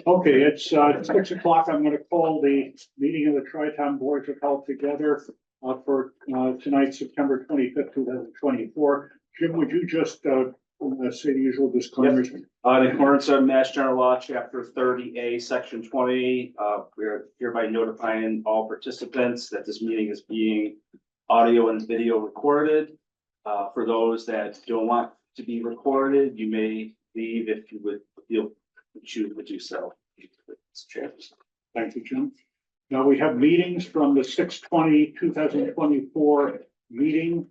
Okay, it's 6 o'clock. I'm going to call the meeting of the Tri-Town Boards of Health together for tonight, September 25th, 2024. Jim, would you just say the usual disclaimers? In accordance with Mass General Law, Chapter 30A, Section 20, we are hereby notifying all participants that this meeting is being audio and video recorded. For those that don't want to be recorded, you may leave if you would feel choose to do so. Thank you, Jim. Now we have meetings from the 6/20/2024 meeting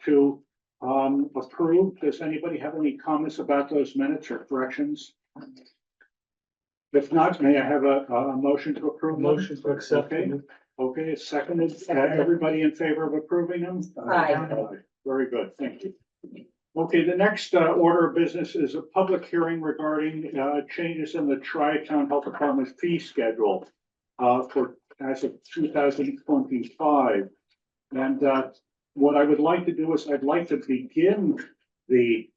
to approve. Does anybody have any comments about those minutes or corrections? If not, may I have a motion to approve? Motion to accept. Okay, it's seconded. Everybody in favor of approving them? Aye. Very good, thank you. Okay, the next order of business is a public hearing regarding changes in the Tri-Town Health Department's fee schedule for as of 2025. And what I would like to do is I'd like to begin the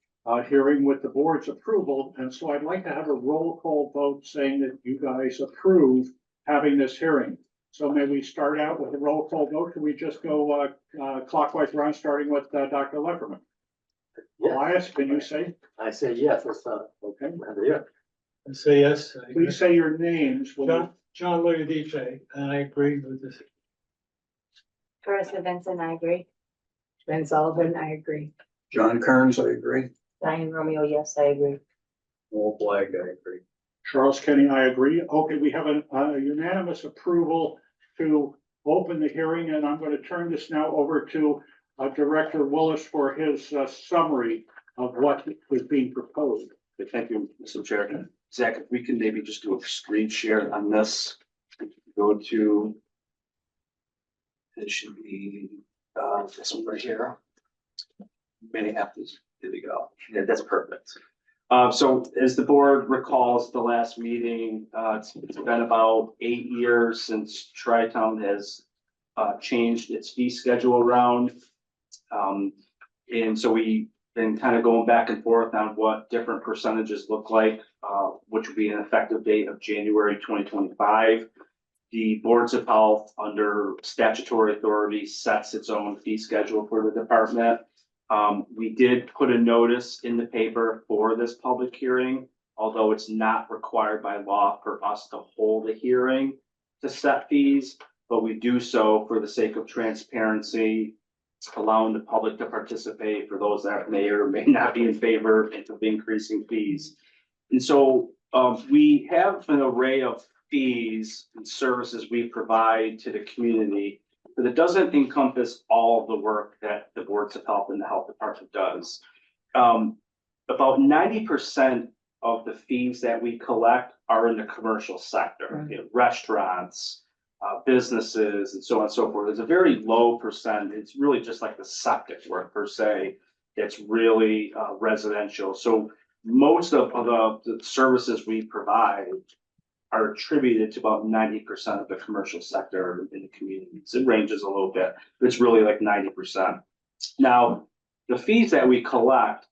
hearing with the board's approval. And so I'd like to have a roll call vote saying that you guys approve having this hearing. So may we start out with a roll call vote? Can we just go clockwise around, starting with Dr. Leckerman? Yes. Elias, can you say? I say yes, that's Okay. yeah. I say yes. Please say your names. John Ludice, and I agree with this. Carissa Vincent, I agree. Ben Sullivan, I agree. John Kearns, I agree. Diane Romeo, yes, I agree. Walt Blag, I agree. Charles Kenny, I agree. Okay, we have a unanimous approval to open the hearing, and I'm going to turn this now over to Director Willis for his summary of what is being proposed. Okay, thank you, Mr. Chair. Zach, if we can maybe just do a screen share on this. Go to, it should be this one right here. Minneapolis, there we go. Yeah, that's perfect. So as the board recalls the last meeting, it's been about 8 years since Tri-Town has changed its fee schedule around. And so we've been kind of going back and forth on what different percentages look like, which would be an effective date of January 2025. The boards of health under statutory authority sets its own fee schedule for the department. We did put a notice in the paper for this public hearing, although it's not required by law for us to hold a hearing to set fees, but we do so for the sake of transparency, allowing the public to participate for those that may or may not be in favor of increasing fees. And so we have an array of fees and services we provide to the community, but it doesn't encompass all of the work that the boards of health and the health department does. About 90% of the fees that we collect are in the commercial sector, you know, restaurants, businesses, and so on and so forth. It's a very low percent. It's really just like the septic work per se. It's really residential. So most of the services we provide are attributed to about 90% of the commercial sector in the communities. It ranges a little bit, but it's really like 90%. Now, the fees that we collect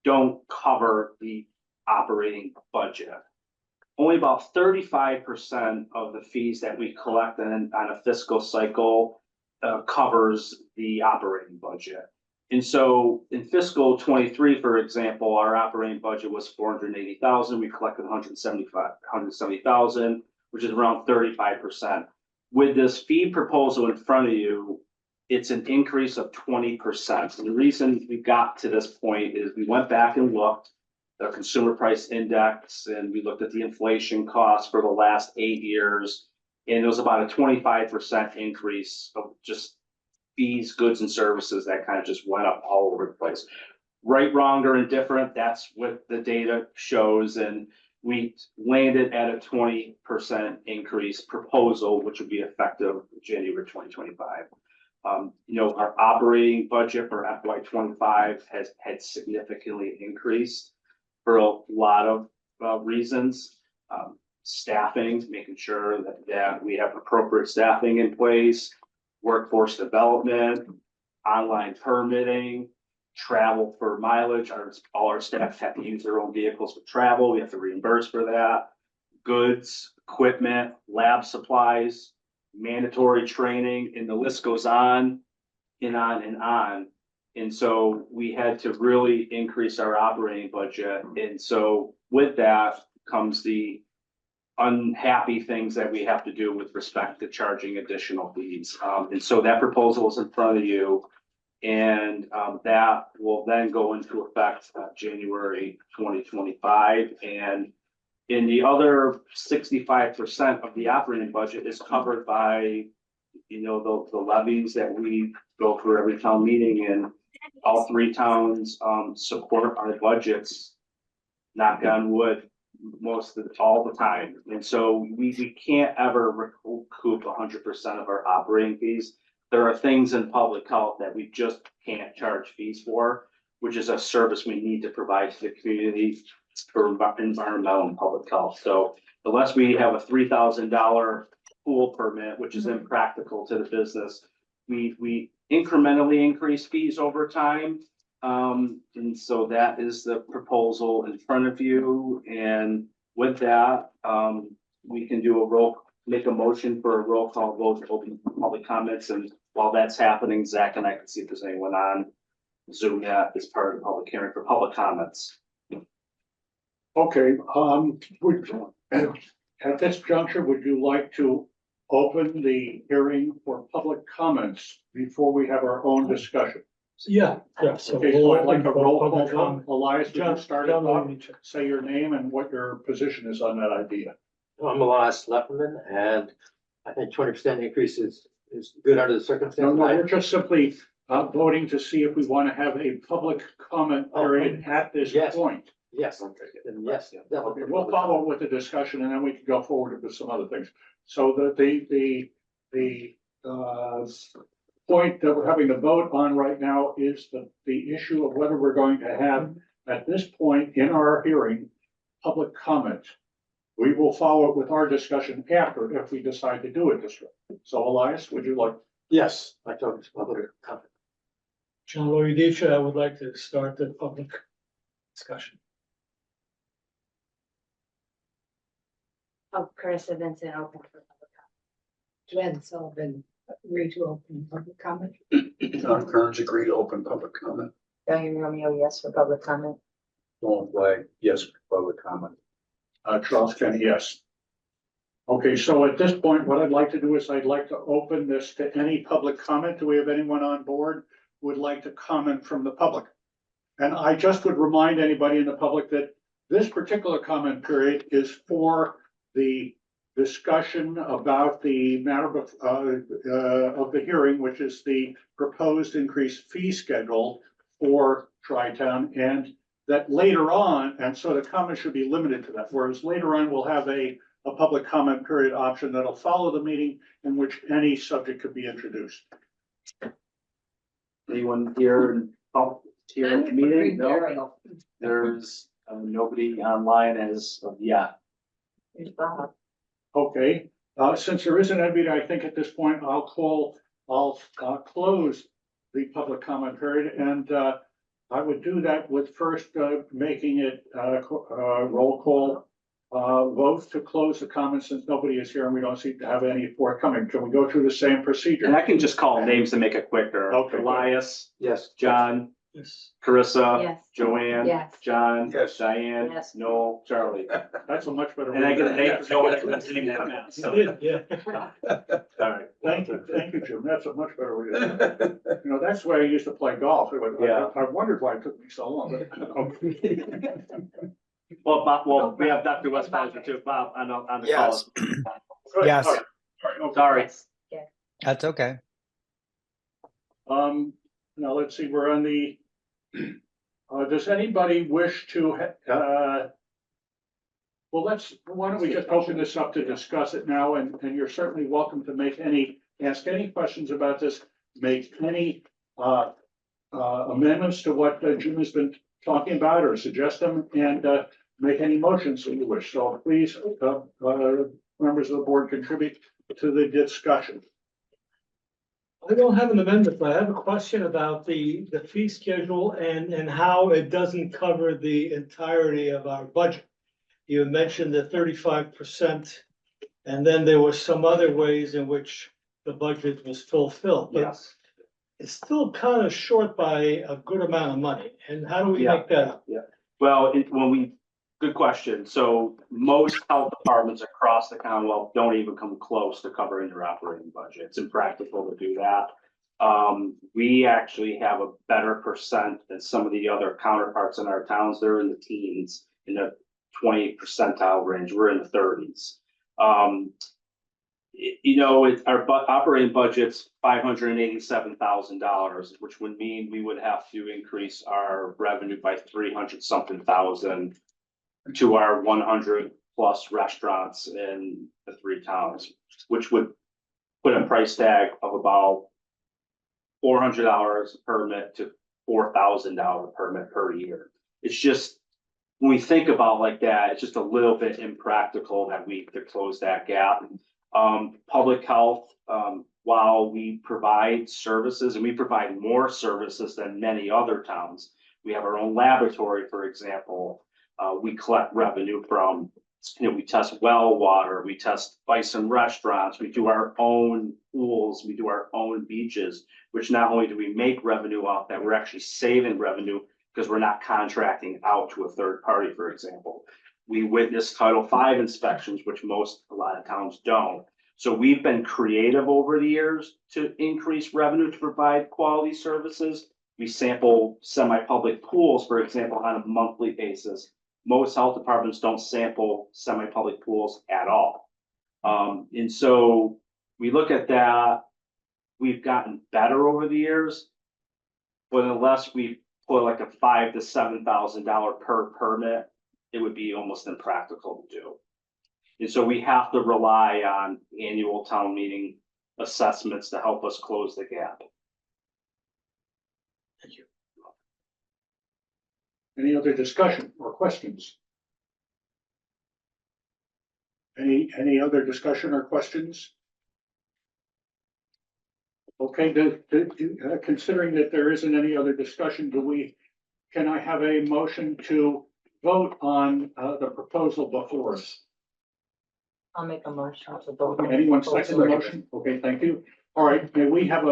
don't cover the operating budget. Only about 35% of the fees that we collect on a fiscal cycle covers the operating budget. And so in fiscal 23, for example, our operating budget was 480,000. We collected 170,000, which is around 35%. With this fee proposal in front of you, it's an increase of 20%. And the reason we got to this point is we went back and looked the consumer price index, and we looked at the inflation costs for the last 8 years, and it was about a 25% increase of just fees, goods, and services that kind of just went up all over the place. Right, wrong, or indifferent, that's what the data shows, and we landed at a 20% increase proposal, which would be effective January 2025. You know, our operating budget for FY25 has had significantly increased for a lot of reasons. Staffing, making sure that we have appropriate staffing in place, workforce development, online permitting, travel for mileage. All our staff have to use their own vehicles for travel. We have to reimburse for that. goods, equipment, lab supplies, mandatory training, and the list goes on and on and on. And so we had to really increase our operating budget. And so with that comes the unhappy things that we have to do with respect to charging additional fees. And so that proposal is in front of you. And that will then go into effect January 2025. And in the other 65% of the operating budget is covered by, you know, the levies that we go through every town meeting, and all three towns support our budgets, knock on wood, all the time. And so we can't ever recoup 100% of our operating fees. There are things in public health that we just can't charge fees for, which is a service we need to provide to the community for environmental and public health. So unless we have a $3,000 pool permit, which is impractical to the business, we incrementally increase fees over time. And so that is the proposal in front of you. And with that, we can do make a motion for a roll call vote to open public comments. And while that's happening, Zach and I can see if there's anyone on Zoom yet as part of the public hearing for public comments. Okay, at this juncture, would you like to open the hearing for public comments before we have our own discussion? Yeah, so. Okay, so I'd like a we'll roll open call. public comment. Elias, would you John, start John it off? Luigi. Say your name and what your position is on that idea. I'm Elias Lepperman, and I think 20% increase is good under the No, circumstances. we're just simply voting to see if we want to have a public comment period at this Yes. point. Yes, and yes. Okay, we'll follow with the discussion and then we can go forward with some other things. So the point that we're having to vote on right now is the issue of whether we're going to have, at this point in our hearing, public comment. We will follow it with our discussion after, if we decide to do it this way. So Elias, would you like? Yes, I talked to public comment. John Luigi, I would like to start the public discussion. Oh, Carissa Vincent, open for public comment. Glenn Sullivan, agree to open public comment. John Kearns agreed to open public comment. Diane Romeo, yes for public comment. Long Flag, yes, for public comment. Charles Kenny, yes. Okay, so at this point, what I'd like to do is I'd like to open this to any public comment. Do we have anyone on board who would like to comment from the public? And I just would remind anybody in the public that this particular comment period is for the discussion about the matter of the hearing, which is the proposed increased fee schedule for Tri-Town, and that later on, and so the comment should be limited to that, whereas later on we'll have a public comment period option that'll follow the meeting in which any subject could be introduced. Anyone here at the meeting? No, there's nobody online as of yet. Here's Bob. Okay, since there isn't anybody, I think at this point, I'll close the public comment period, and I would do that with first making it roll call vote to close the comments, since nobody is here and we don't seem to have any forthcoming. Can we go through the same procedure? And I can just call names to make it quicker. Okay. Elias, Yes. John, Yes. Carissa, Yes. Joanne, Yes. John, Yes. Diane, Yes. Noel, Charlie. That's a much better. And I get a name, Yes. no one can name that now. So, Yeah. all right. Thank you, Jim. That's a much better way to do it. You know, that's the way I used to play golf. Yeah. I wondered why it took me so long. Well, Bob, we have Dr. Westphaler too. Bob, on the Yes. call. Yes. All right. All right, okay. Sorry. Yes. That's okay. Now let's see, we're on the, does anybody wish to, well, why don't we just open this up to discuss it now, and you're certainly welcome to ask any questions about this, make any amendments to what Jim has been talking about, or suggest them, and make any motions that you wish. So please, members of the board, contribute to the discussion. I don't have an amendment, but I have a question about the fee schedule and how it doesn't cover the entirety of our budget. you mentioned the 35%. And then there were some other ways in which the budget was fulfilled, but Yes. it's still kind of short by a good amount of money. And how do we Yeah. make that up? Well, good question. So most health departments across the Commonwealth don't even come close to covering their operating budget. It's impractical to do that. We actually have a better percent than some of the other counterparts in our towns. They're in the teens, in the 20th percentile range. We're in the 30s. Our operating budget's $587,000, which would mean we would have to increase our revenue by 300 something thousand to our 100 plus restaurants in the 3 towns, which would put a price tag of about $400 a permit to $4,000 permit per year. It's just, when we think about like that, it's just a little bit impractical that we could close that gap. Public health, while we provide services, and we provide more services than many other towns, we have our own laboratory, for example. We collect revenue from, we test well water, we test bison restaurants, we do our own pools, we do our own beaches, which not only do we make revenue off that, we're actually saving revenue because we're not contracting out to a third party, for example. We witness Title V inspections, which a lot of towns don't. So we've been creative over the years to increase revenue to provide quality services. We sample semi-public pools, for example, on a monthly basis. Most health departments don't sample semi-public pools at all. And so we look at that, we've gotten better over the years, but unless we put like a $5,000 to $7,000 per permit, it would be almost impractical to do. And so we have to rely on annual town meeting assessments to help us close the gap. Thank you. Any other discussion or questions? Any other discussion or questions? Okay, considering that there isn't any other discussion, can I have a motion to vote on the proposal before us? I'll make a motion to vote. Anyone second the motion? Okay, thank you. All right, may we have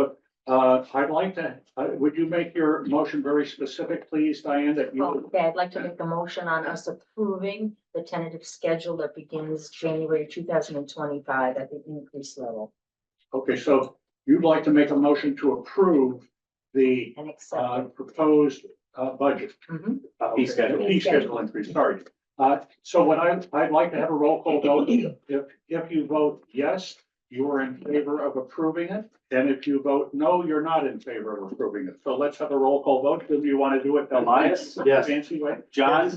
I'd like to, would you make your motion very specific, please, Diane, that you, Okay, I'd like to make a motion on us approving the tentative schedule that begins January 2025 at the increased level okay, so you'd like to make a motion to approve the and accept. proposed budget. Mhm. Fee schedule. Fee schedule increase, sorry. So what I'd like to have a roll call vote. If you vote yes, you are in favor of approving it. And if you vote no, you're not in favor of approving it. So let's have a roll call vote. Do you want to do it that Elias? Yes. fancy way? John,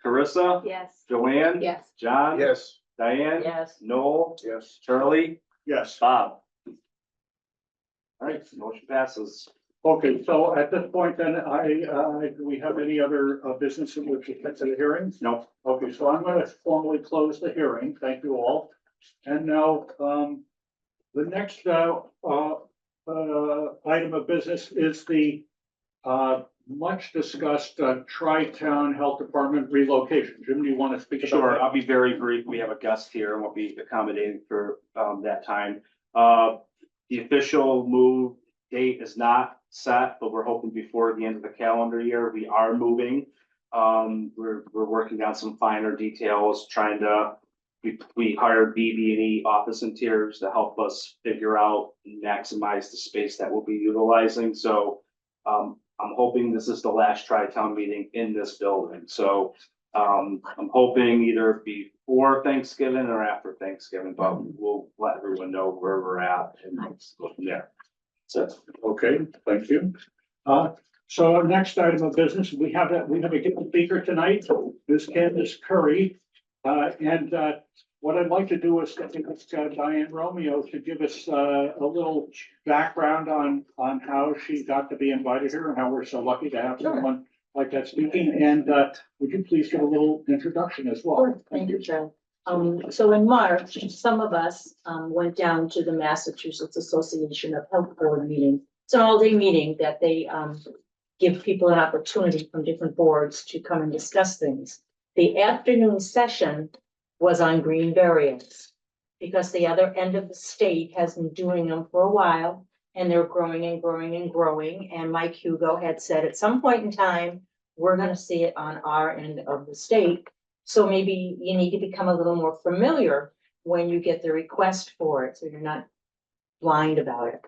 Carissa, Yes. Joanne, Yes. John, Yes. Diane, Yes, Noel, Yes. Charlie, Yes. Bob. All right, motion passes. Okay, so at this point then, do we have any other business in which to get to the hearings? No. Okay, so I'm going to formally close the hearing. Thank you all. And now, the next item of business is the much discussed Tri-Town Health Department relocation. Jim, do you want to speak about Sure, that? I'll be very brief. We have a guest here and we'll be accommodating for that time. The official move date is not set, but we're hoping before the end of the calendar year. We are moving. We're working on some finer details, trying to, we hired BB&E Office Interiors to help us figure out and maximize the space that we'll be utilizing. So I'm hoping this is the last Tri-Town meeting in this building. So I'm hoping either before Thanksgiving or after Thanksgiving, but we'll let everyone know where we're at and go from there. So, Okay, thank you. So our next item of business, we have a guest speaker tonight, Ms. Candace Curry. And what I'd like to do is ask Diane Romeo to give us a little background on how she got to be invited here and how we're so lucky to have someone like that speaking. And would you please give a little introduction as well? Sure. Thank you, Joe. So in March, some of us went down to the Massachusetts Association of Health Board meeting. It's an all-day meeting that they give people an opportunity from different boards to come and discuss things. The afternoon session was on green burials. Because the other end of the state has been doing them for a while, and they're growing and growing and growing, and Mike Hugo had said at some point in time, we're gonna see it on our end of the state. So maybe you need to become a little more familiar when you get the request for it, so you're not blind about it.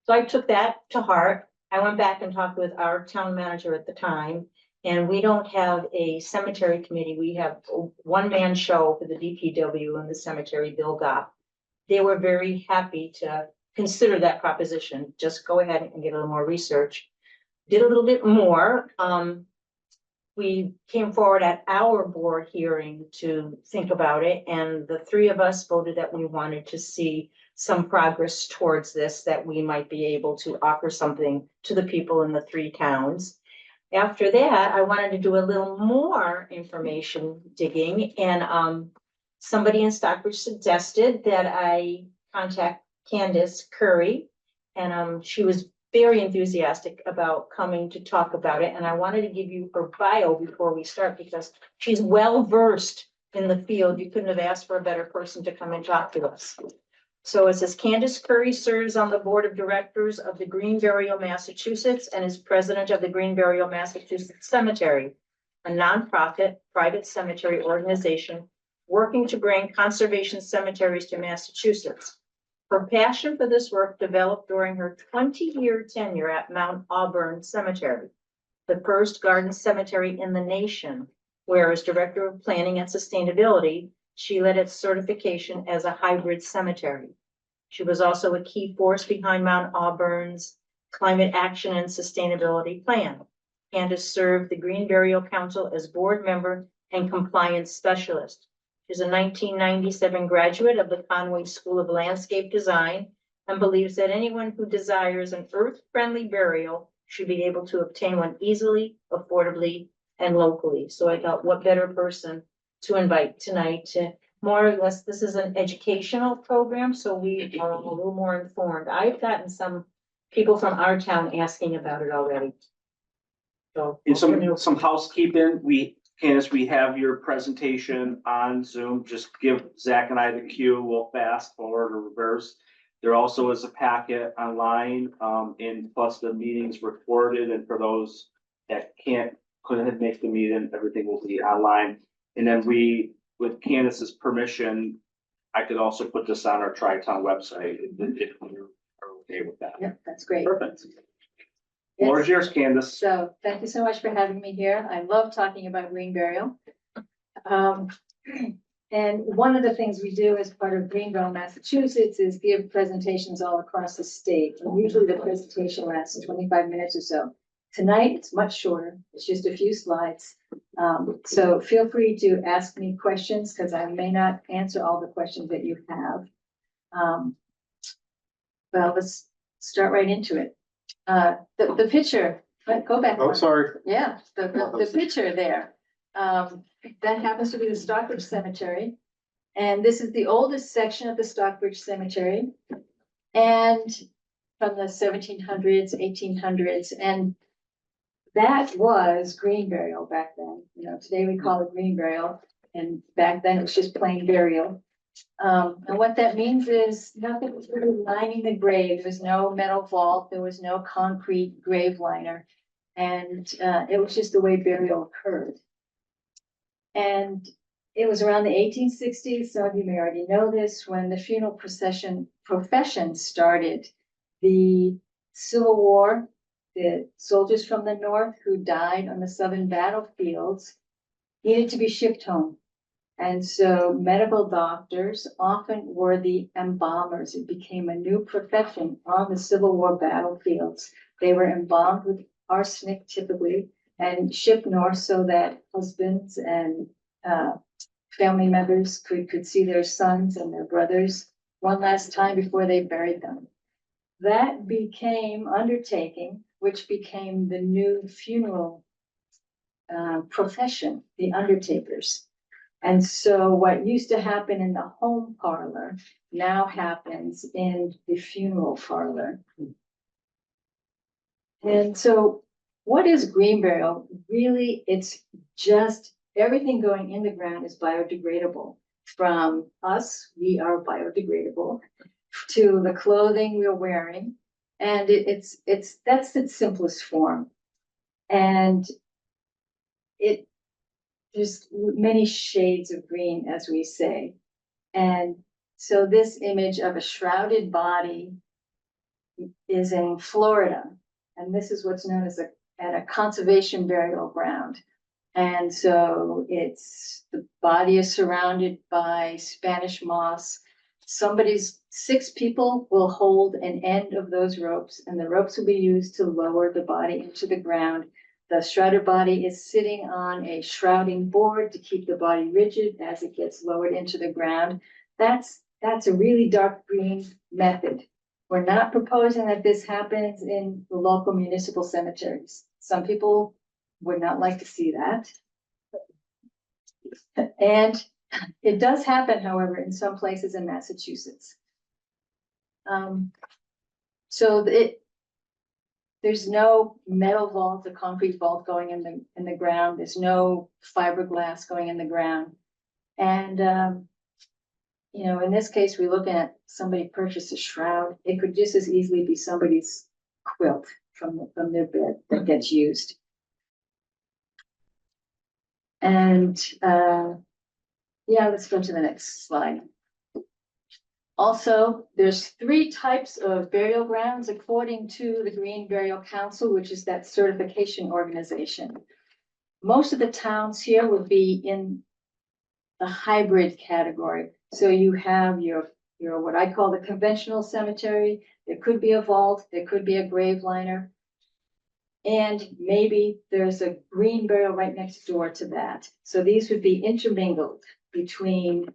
So I took that to heart. I went back and talked with our town manager at the time, and we don't have a cemetery committee. We have a one-man show for the DPW and the cemetery, Bill Goff. They were very happy to consider that proposition. Just go ahead and get a little more research. Did a little bit more. We came forward at our board hearing to think about it, and the three of us voted that we wanted to see some progress towards this, that we might be able to offer something to the people in the three towns. After that, I wanted to do a little more information digging, and somebody in Stockbridge suggested that I contact Candace Curry, and she was very enthusiastic about coming to talk about it, and I wanted to give you her bio before we start, because she's well versed in the field. You couldn't have asked for a better person to come and talk to us. So it says Candace Curry serves on the board of directors of the Green Burial Massachusetts and is president of the Green Burial Massachusetts Cemetery, a nonprofit private cemetery organization working to bring conservation cemeteries to Massachusetts. Her passion for this work developed during her 20-year tenure at Mount Auburn Cemetery, the first garden cemetery in the nation, where as director of planning and sustainability, she led its certification as a hybrid cemetery. She was also a key force behind Mount Auburn's climate action and sustainability plan. Candace served the Green Burial Council as board member and compliance specialist. She's a 1997 graduate of the Conway School of Landscape Design and believes that anyone who desires an earth-friendly burial should be able to obtain one easily, affordably, and locally. So I thought, what better person to invite tonight to more or less, this is an educational program, so we are a little more informed. I've gotten some people from our town asking about it already. So. And some housekeeping, Candace, we have your presentation on Zoom. Just give Zach and I the cue. We'll fast forward or reverse. There also is a packet online, and plus the meeting's recorded. And for those that couldn't make the meeting, everything will be online. And then with Candace's permission, I could also put this on our Tri-Town website if you are okay with that. Yep, that's great. Perfect. Floor is yours, Candace. So thank you so much for having me here. I love talking about green burial. And one of the things we do as part of Green Burial Massachusetts is give presentations all across the state. And usually the presentation lasts 25 minutes or so. Tonight, it's much shorter. It's just a few slides. So feel free to ask me questions because I may not answer all the questions that you have. Well, let's start right into it. The picture, go back. Oh, one. sorry. Yeah, the picture there. That happens to be the Stockbridge Cemetery. And this is the oldest section of the Stockbridge Cemetery. And from the 1700s, 1800s. And that was green burial back then. You know, today we call it green burial. And back then it was just plain burial. And what that means is nothing was really lining the grave. There was no metal vault. There was no concrete grave liner. And it was just the way burial occurred. And it was around the 1860s. Some of you may already know this, when the funeral profession started. The Civil War, the soldiers from the North who died on the Southern battlefields needed to be shipped home. And so medical doctors often were the embalmers. It became a new profession on the Civil War battlefields. They were embalmed with arsenic typically and shipped north so that husbands and family members could see their sons and their brothers one last time before they buried them. That became undertaking, which became the new funeral profession, the undertakers. And so what used to happen in the home parlor now happens in the funeral parlor. And so what is green burial? Really, it's just everything going in the ground is biodegradable. From us, we are biodegradable, to the clothing we're wearing. And that's its simplest form. And there's many shades of green, as we say. And so this image of a shrouded body is in Florida. And this is what's known as at a conservation burial ground. And so the body is surrounded by Spanish moss. 6 people will hold an end of those ropes, and the ropes will be used to lower the body into the ground. The shrouded body is sitting on a shrouding board to keep the body rigid as it gets lowered into the ground. That's a really dark green method. We're not proposing that this happens in the local municipal cemeteries. Some people would not like to see that. And it does happen, however, in some places in Massachusetts. So there's no metal vault, a concrete vault going in the ground. There's no fiberglass going in the ground. And in this case, we're looking at somebody purchased a shroud. It could just as easily be somebody's quilt from their bed that gets used. And let's go to the next slide. Also, there's 3 types of burial grounds according to the Green Burial Council, which is that certification organization. Most of the towns here would be in the hybrid category. So you have your what I call the conventional cemetery. There could be a vault, there could be a grave liner, and maybe there's a green burial right next door to that. So these would be intermingled between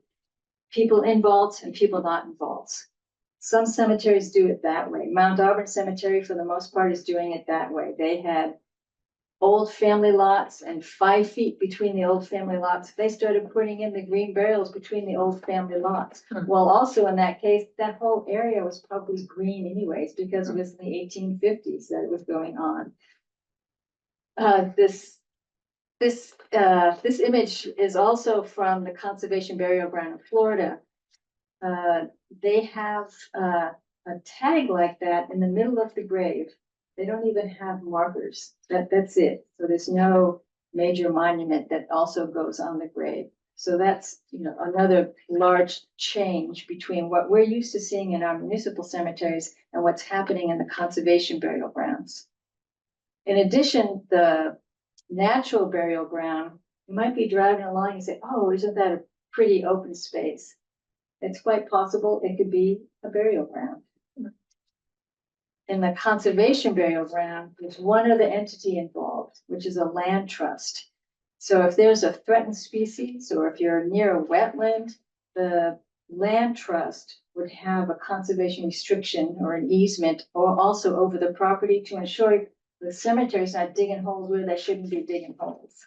people in vaults and people not in vaults. Some cemeteries do it that way. Mount Auburn Cemetery, for the most part, is doing it that way. They had old family lots, and 5 feet between the old family lots. They started putting in the green burials between the old family lots. Well, also in that case, that whole area was probably green anyways, because it was in the 1850s that it was going on. This image is also from the Conservation Burial Ground in Florida. They have a tag like that in the middle of the grave. They don't even have markers. That's it. So there's no major monument that also goes on the grave. So that's another large change between what we're used to seeing in our municipal cemeteries and what's happening in the conservation burial grounds. In addition, the natural burial ground, you might be driving along and say, "Oh, isn't that a pretty open space?" It's quite possible it could be a burial ground. In the conservation burial ground, there's one other entity involved, which is a land trust. So if there's a threatened species, or if you're near a wetland, the land trust would have a conservation restriction or an easement, or also over the property, to ensure the cemetery's not digging holes where they shouldn't be digging holes.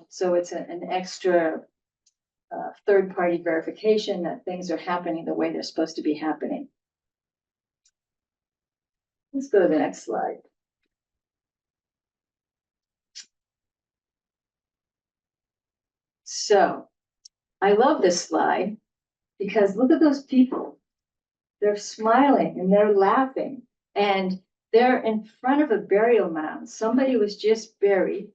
So it's an extra third-party verification that things are happening the way they're supposed to be happening. Let's go to the next slide. So I love this slide because look at those people. They're smiling and they're laughing, and they're in front of a burial mound. Somebody was just buried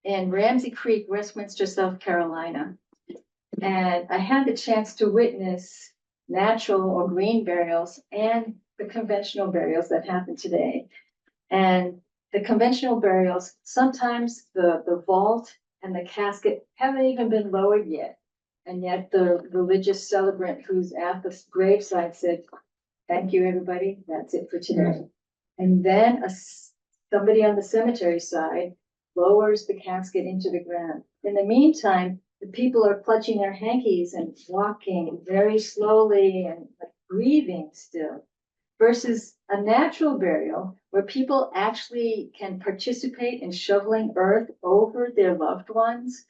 in Ramsey Creek, Westminster, South Carolina. And I had the chance to witness natural or green burials and the conventional burials that happen today. And the conventional burials, sometimes the vault and the casket haven't even been lowered yet. And yet the religious celebrant who's at the graveside said, "Thank you, everybody. That's it for today." And then somebody on the cemetery side lowers the casket into the ground. In the meantime, the people are clutching their hankies and walking very slowly and grieving still, versus a natural burial where people actually can participate in shoveling earth over their loved ones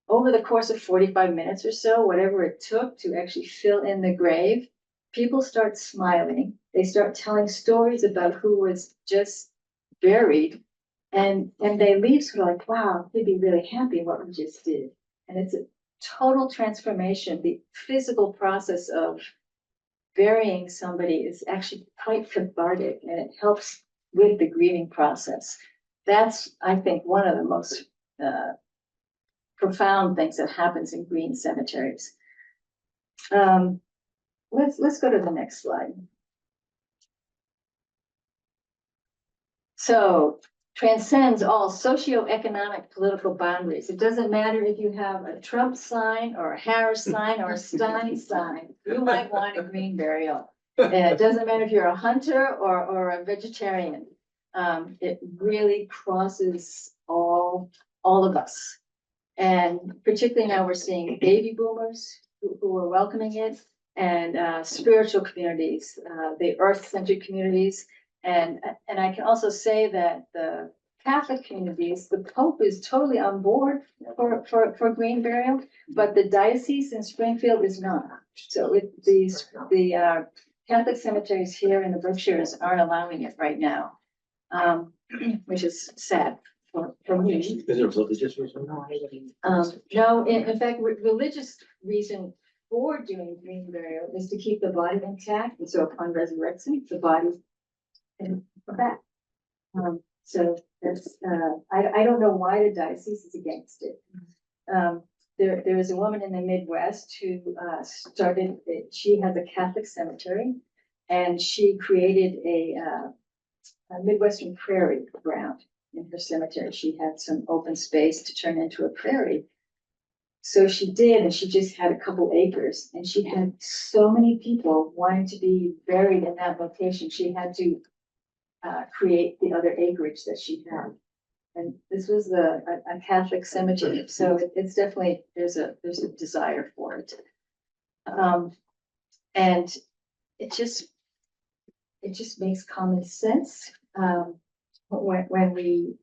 over the course of 45 minutes or so, whatever it took to actually fill in the grave. People start smiling. They start telling stories about who was just buried And they leave sort of like, wow, they'd be really happy what we just did. And it's a total transformation. The physical process of burying somebody is actually quite cathartic, and it helps with the grieving process. That's, I think, one of the most profound things that happens in green cemeteries. Let's go to the next slide. So transcends all socioeconomic political boundaries. It doesn't matter if you have a Trump sign or a Harris sign or a Stein sign, you might want a green burial. And it doesn't matter if you're a hunter or a vegetarian. It really crosses all of us. And particularly now we're seeing baby boomers who are welcoming it, and spiritual communities, the earth-centered communities. And I can also say that the Catholic communities, the Pope is totally on board for green burial, but the diocese in Springfield is not. So the Catholic cemeteries here in the Berkshires aren't allowing it right now, which is sad for me. Is there a religious reason? No, in fact, religious reason for doing green burial is to keep the body intact, and so upon resurrection, the body and back. So that's, I don't know why the diocese is against it. There was a woman in the Midwest who started, she has a Catholic cemetery, and she created a Midwestern prairie ground in her cemetery. She had some open space to turn into a prairie. So she did, and she just had a couple acres, and she had so many people wanting to be buried in that location. She had to create the other acreage that she had. And this was a Catholic cemetery, so it's definitely, there's a desire for it. And it just makes common sense when we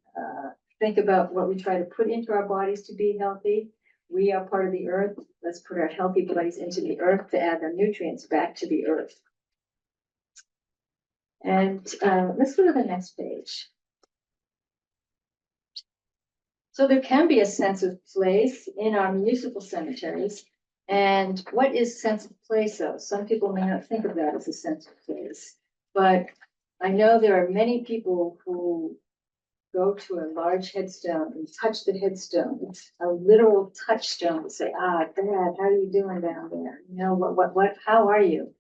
think about what we try to put into our bodies to be healthy. We are part of the earth. Let's put our healthy bodies into the earth to add the nutrients back to the earth. And let's go to the next page. So there can be a sense of place in our municipal cemeteries. And what is sense of place though? Some people may not think of that as a sense of place, but I know there are many people who go to a large headstone and touch the headstone. It's a literal touchstone to say, ah, Dad, how are you doing down there? You know, what, how are you?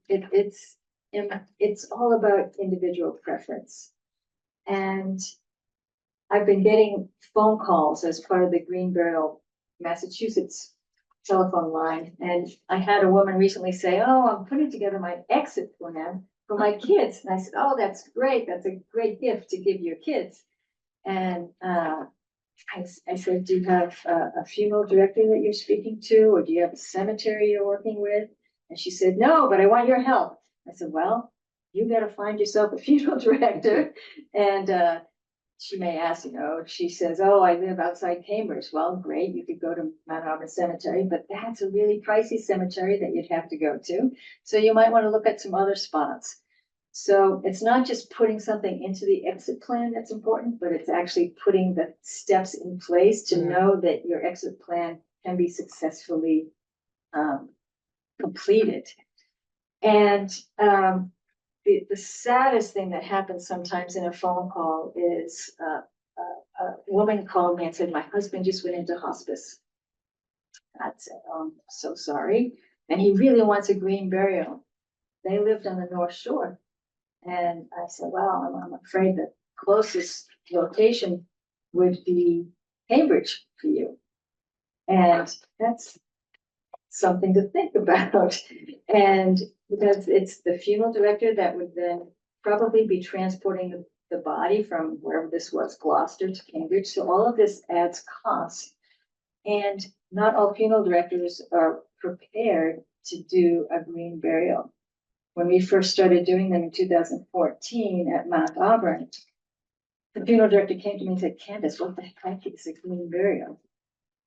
It's all about individual preference. And I've been getting phone calls as part of the Green Burial Massachusetts telephone line. And I had a woman recently say, oh, I'm putting together my exit plan for my kids. And I said, oh, that's great. That's a great gift to give your kids. And I said, do you have a funeral director that you're speaking to? Or do you have a cemetery you're working with? And she said, no, but I want your help. I said, well, you got to find yourself a funeral director. And she may ask, you know, she says, oh, I live outside Cambridge. Well, great, you could go to Mount Auburn Cemetery, but that's a really pricey cemetery that you'd have to go to. So you might want to look at some other spots. So it's not just putting something into the exit plan that's important, but it's actually putting the steps in place to know that your exit plan can be successfully completed. And the saddest thing that happens sometimes in a phone call is a woman called me and said, my husband just went into hospice. I said, oh, I'm so sorry. And he really wants a green burial. They lived on the North Shore. And I said, well, I'm afraid the closest location would be Cambridge for you. And that's something to think about. And because it's the funeral director that would then probably be transporting the body from wherever this was, Gloucester to Cambridge. So all of this adds cost. And not all funeral directors are prepared to do a green burial. When we first started doing them in 2014 at Mount Auburn, the funeral director came to me and said, Candace, what the heck is a green burial?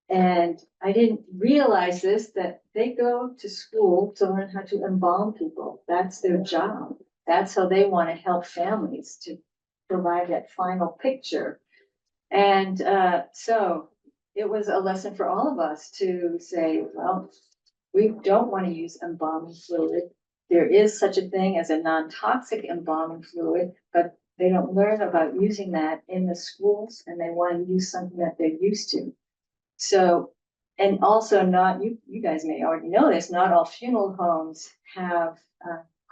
And I didn't realize this, that they go to school to learn how to embalm people. That's their job. That's how they want to help families to provide that final picture. And so it was a lesson for all of us to say, well, we don't want to use embalming fluid. There is such a thing as a non-toxic embalming fluid, but they don't learn about using that in the schools, and they want to use something that they're used to. So, and also not, you guys may already know this, not all funeral homes have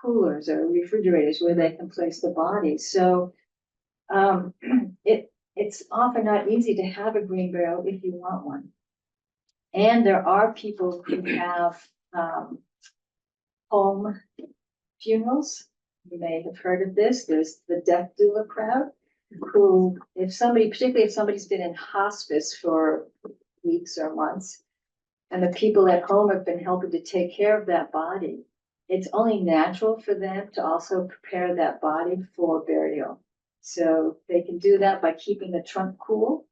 coolers or refrigerators where they can place the body. So it's often not easy to have a green burial if you want one. And there are people who have home funerals. You may have heard of this. There's the death doula crowd, who, if somebody, particularly if somebody's been in hospice for weeks or months, and the people at home have been helping to take care of that body, it's only natural for them to also prepare that body for burial. So they can do that by keeping the trunk cool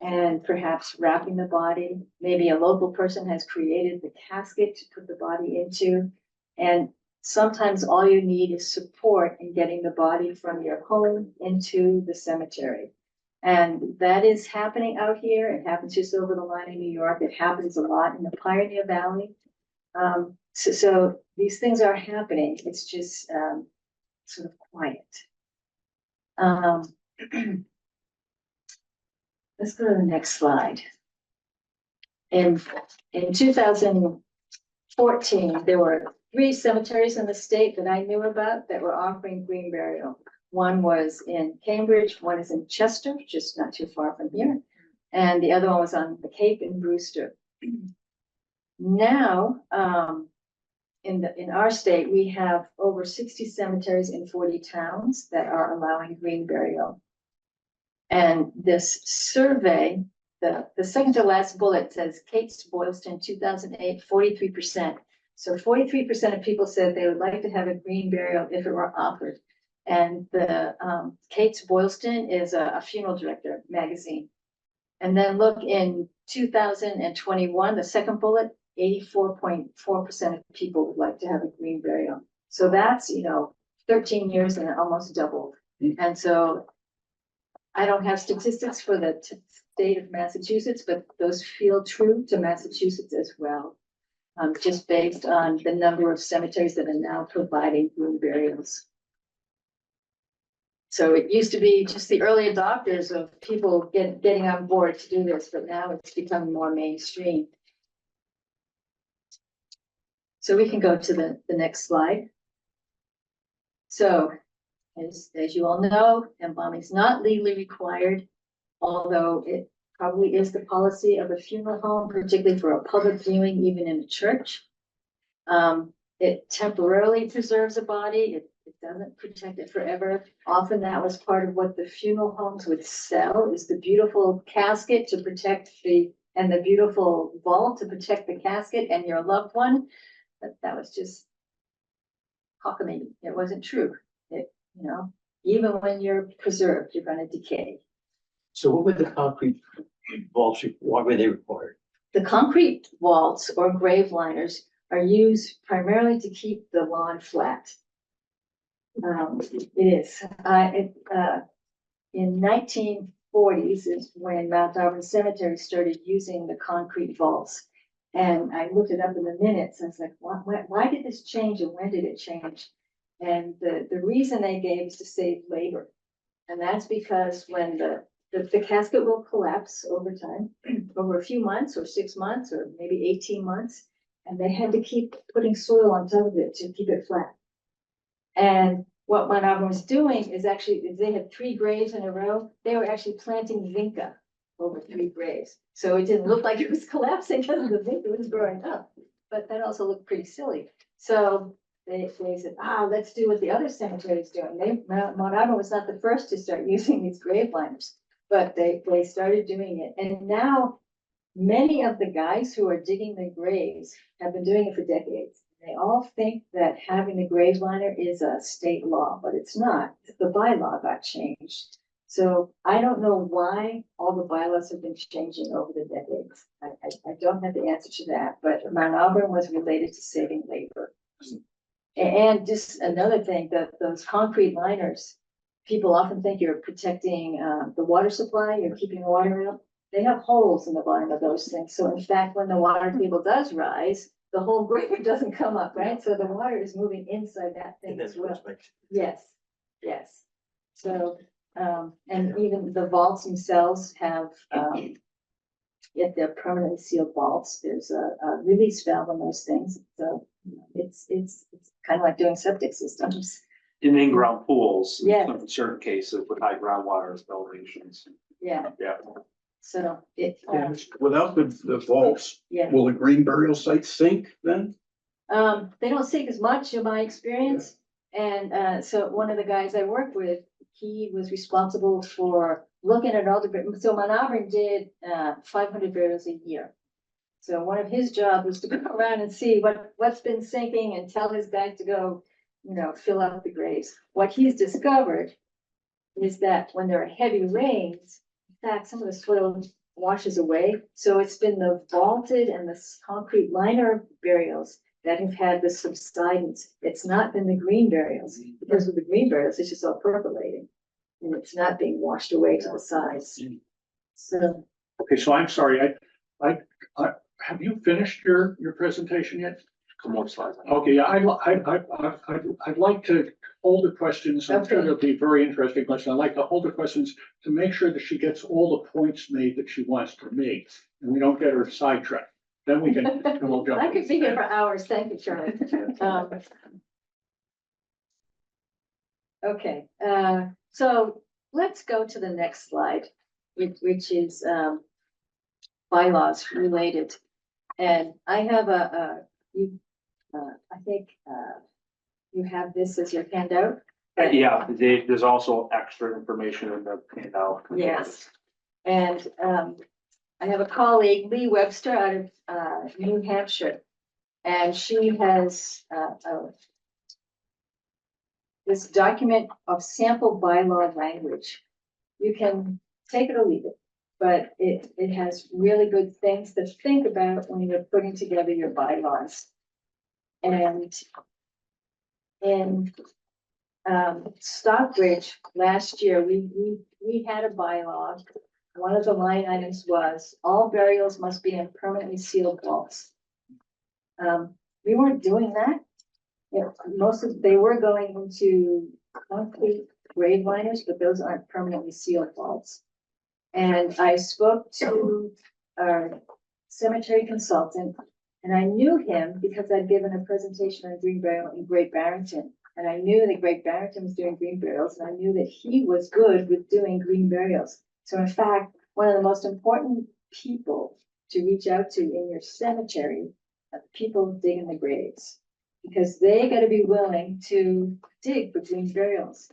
and perhaps wrapping the body. Maybe a local person has created the casket to put the body into. And sometimes all you need is support in getting the body from your home into the cemetery. And that is happening out here. It happens just over the line in New York. It happens a lot in the Pioneer Valley. So these things are happening. It's just sort of quiet. Let's go to the next slide. In 2014, there were 3 cemeteries in the state that I knew about that were offering green burial. One was in Cambridge, one is in Chester, just not too far from here, and the other one was on the Cape in Brewster. Now, in our state, we have over 60 cemeteries in 40 towns that are allowing green burial. And this survey, the second to last bullet says Kate's Boylston 2008, 43%. So 43% of people said they would like to have a green burial if it were offered. And the Kate's Boylston is a funeral director magazine. And then look in 2021, the second bullet, 84.4% of people would like to have a green burial. So that's, 13 years and it almost doubled. And so I don't have statistics for the state of Massachusetts, but those feel true to Massachusetts as well. Just based on the number of cemeteries that are now providing green burials. So it used to be just the early adopters of people getting on board to do this, but now it's becoming more mainstream. So we can go to the next slide. So as you all know, embalming is not legally required, although it probably is the policy of a funeral home, particularly for a public viewing, even in a church. It temporarily preserves a body. It doesn't protect it forever. Often that was part of what the funeral homes would sell, is the beautiful casket to protect and the beautiful vault to protect the casket and your loved one. But that was just cockamamie. It wasn't true. Even when you're preserved, you're going to decay. So what were the concrete vaults, why were they required? The concrete vaults or grave liners are used primarily to keep the lawn flat. It is. In 1940s is when Mount Auburn Cemetery started using the concrete vaults. And I looked it up in the minutes and I was like, why did this change and when did it change? And the reason they gave is to save labor. And that's because when the casket will collapse over time, over a few months or 6 months or maybe 18 months. And they had to keep putting soil on top of it to keep it flat. And what Mount Auburn was doing is actually, if they had 3 graves in a row, they were actually planting vinca over 3 graves. So it didn't look like it was collapsing because the vinca was growing up, but that also looked pretty silly. So they said, let's do what the other cemetery is doing. Mount Auburn was not the first to start using these grave liners, but they started doing it. And now many of the guys who are digging the graves have been doing it for decades. They all think that having the grave liner is a state law, but it's not. The bylaw got changed. So I don't know why all the bylaws have been changing over the decades. I don't have the answer to that, but Mount Auburn was related to saving labor. And just another thing, that those concrete liners people often think you're protecting, the water supply, you're keeping water out. They have holes in the bottom of those things. So in fact, when the water table does rise, the whole grate doesn't come up, right? So the water is moving inside that thing as well. Yes, yes. So, and even the vaults themselves have, if they're permanently sealed vaults, there's a release valve on those things. So it's kind of like doing septic systems. In in-ground pools, Yeah. in certain cases with high groundwater elevations. Yeah, Yeah. so it, Without the vaults, yeah. will the green burial site sink then? They don't sink as much in my experience. And so one of the guys I work with, he was responsible for looking at all the, so Mount Auburn did 500 burials a year. So one of his jobs was to go around and see what's been sinking and tell his guys to go, fill out the graves. What he's discovered is that when there are heavy rains, in fact, some of the soil washes away. So it's been the vaulted and the concrete liner burials that have had the subsidence. It's not been the green burials, because with the green burials, it's just all percolating. And it's not being washed away to the sides. So, Okay, so I'm sorry, I, have you finished your presentation yet? Come more slides. Okay, I'd like to hold the questions. I'm sure Okay. there'll be very interesting questions. I'd like to hold the questions to make sure that she gets all the points made that she wants to make, and we don't get her sidetracked. Then we can, then we'll jump. I could be here for hours. Thank you, Charlie. Okay, so let's go to the next slide, which is bylaws related. And I have I think you have this as your handout. Yeah, there's also extra information in the handout. Yes. And I have a colleague, Lee Webster, out of New Hampshire. And she has this document of sample bylaw language. You can take it or leave it, but it has really good things to think about when you're putting together your bylaws. And in Stockbridge last year, we had a bylaw. One of the line items was all burials must be in permanently sealed vaults. We weren't doing that. They were going into concrete grave liners, but those aren't permanently sealed vaults. And I spoke to our cemetery consultant, and I knew him because I'd given a presentation on green burial in Great Barrington. And I knew that Great Barrington was doing green burials, and I knew that he was good with doing green burials. So in fact, one of the most important people to reach out to in your cemetery are the people digging the graves, because they got to be willing to dig for green burials.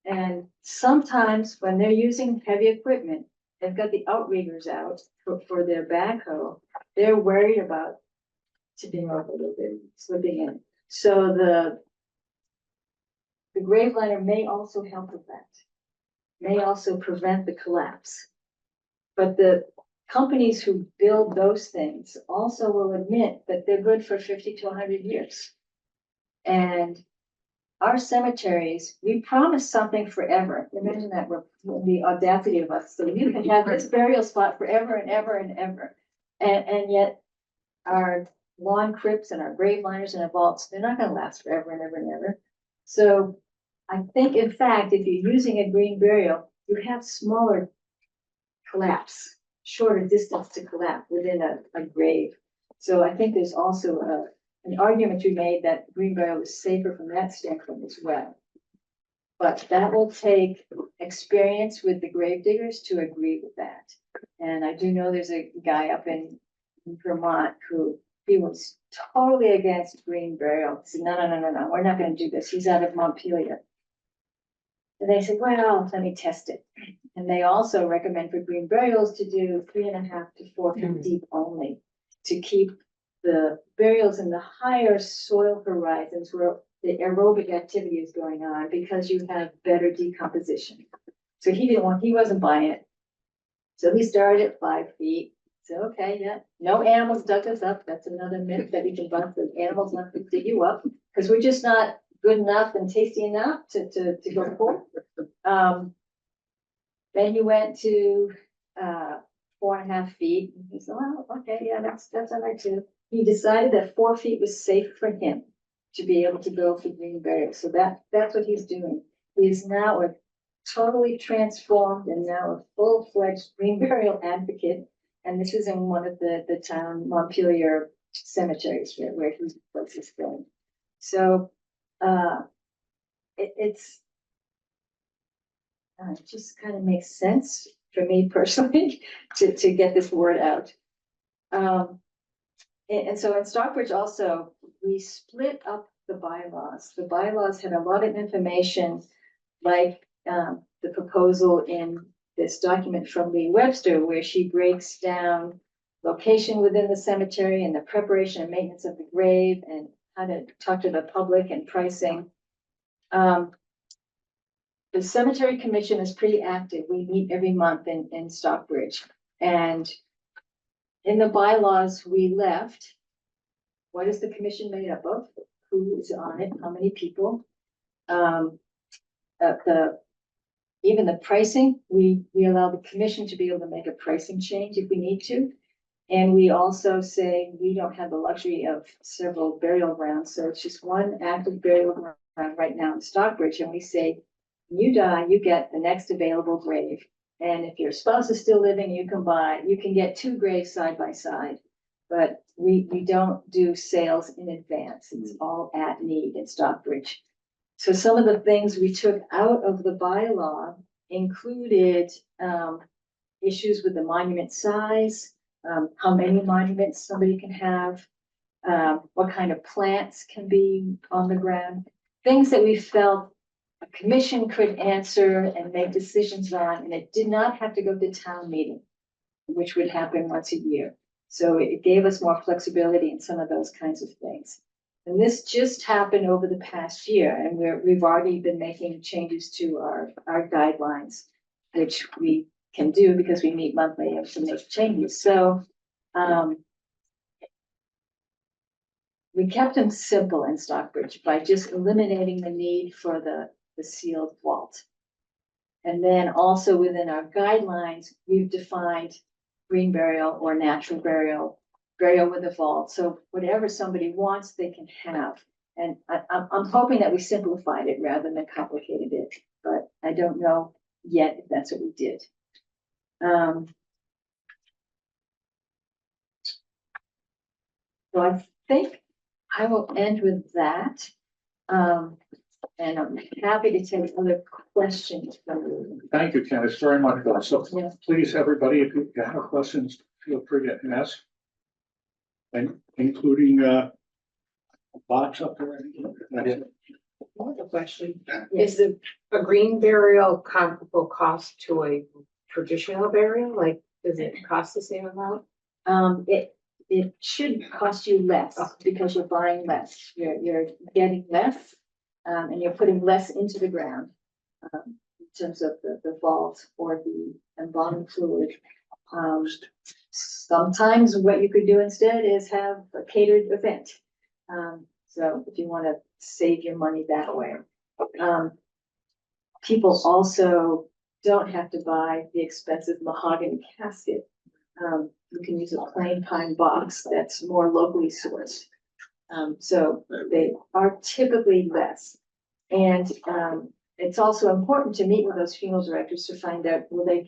And sometimes when they're using heavy equipment, they've got the outriggers out for their backhoe. They're worried about tipping over a little bit, slipping in. So the grave liner may also help with that, may also prevent the collapse. But the companies who build those things also will admit that they're good for 50 to 100 years. And our cemeteries, we promise something forever. Imagine that, the audacity of us. So you can have this burial spot forever and ever and ever. And yet our lawn crypts and our grave liners and our vaults, they're not gonna last forever and ever and ever. So I think, in fact, if you're using a green burial, you have smaller collapse, shorter distance to collapse within a grave. So I think there's also an argument to be made that green burial is safer from that standpoint as well. But that will take experience with the grave diggers to agree with that. And I do know there's a guy up in Vermont who he was totally against green burial. He said, no, we're not going to do this. He's out of Montpelier. And they said, well, let me test it. And they also recommend for green burials to do 3.5 to 4 feet deep only, to keep the burials in the higher soil horizons where the aerobic activity is going on, because you have better decomposition. So he wasn't buying it. So he started at 5 feet. So, okay, yeah, no animals dug us up. That's another myth that we can bust. The animals not to dig you up, because we're just not good enough and tasty enough to go forward. Then he went to, 4.5 feet. And he said, well, okay, yeah, that's all right too. He decided that 4 feet was safe for him to be able to go for green burial. So that's what he's doing. He is now a totally transformed and now a full-fledged green burial advocate. And this is in one of the town Montpelier cemeteries where his place is going. So, it just kind of makes sense for me personally to get this word out. And so in Stockbridge also, we split up the bylaws. The bylaws had a lot of information, like the proposal in this document from Lee Webster, where she breaks down location within the cemetery and the preparation and maintenance of the grave and how to talk to the public and pricing. The cemetery commission is pretty active. We meet every month in Stockbridge. And in the bylaws we left, what is the commission made up of? Who is on it? How many people? Even the pricing, we allow the commission to be able to make a pricing change if we need to. And we also say we don't have the luxury of several burial grounds. So it's just one active burial ground right now in Stockbridge. And we say, when you die, you get the next available grave. And if your spouse is still living, you can get 2 graves side by side. But we don't do sales in advance. It's all at need in Stockbridge. So some of the things we took out of the bylaw included issues with the monument size, how many monuments somebody can have, what kind of plants can be on the ground, things that we felt a commission could answer and make decisions on, and it did not have to go to town meeting, which would happen once a year. So it gave us more flexibility in some of those kinds of things. And this just happened over the past year, and we've already been making changes to our guidelines, which we can do because we meet monthly and to make changes. So we kept them simple in Stockbridge by just eliminating the need for the sealed vault. And then also within our guidelines, we've defined green burial or natural burial, burial with a vault. So whatever somebody wants, they can have. And I'm hoping that we simplified it rather than complicated it, but I don't know yet if that's what we did. So I think I will end with that. And I'm happy to take other questions from you. Thank you, Candace, very much. So Yeah. please, everybody, if you have questions, feel free to ask. And including a box up there. One other question, Yes. is a green burial comparable cost to a traditional burial? Like, does it cost the same amount? It should cost you less because you're buying less. You're getting less, and you're putting less into the ground, in terms of the vault or the embalming fluid. Sometimes what you could do instead is have a catered event. So if you want to save your money that way. People also don't have to buy the expensive mahogany casket. You can use a plain pine box that's more locally sourced. So they are typically less. And it's also important to meet with those funeral directors to find out, will they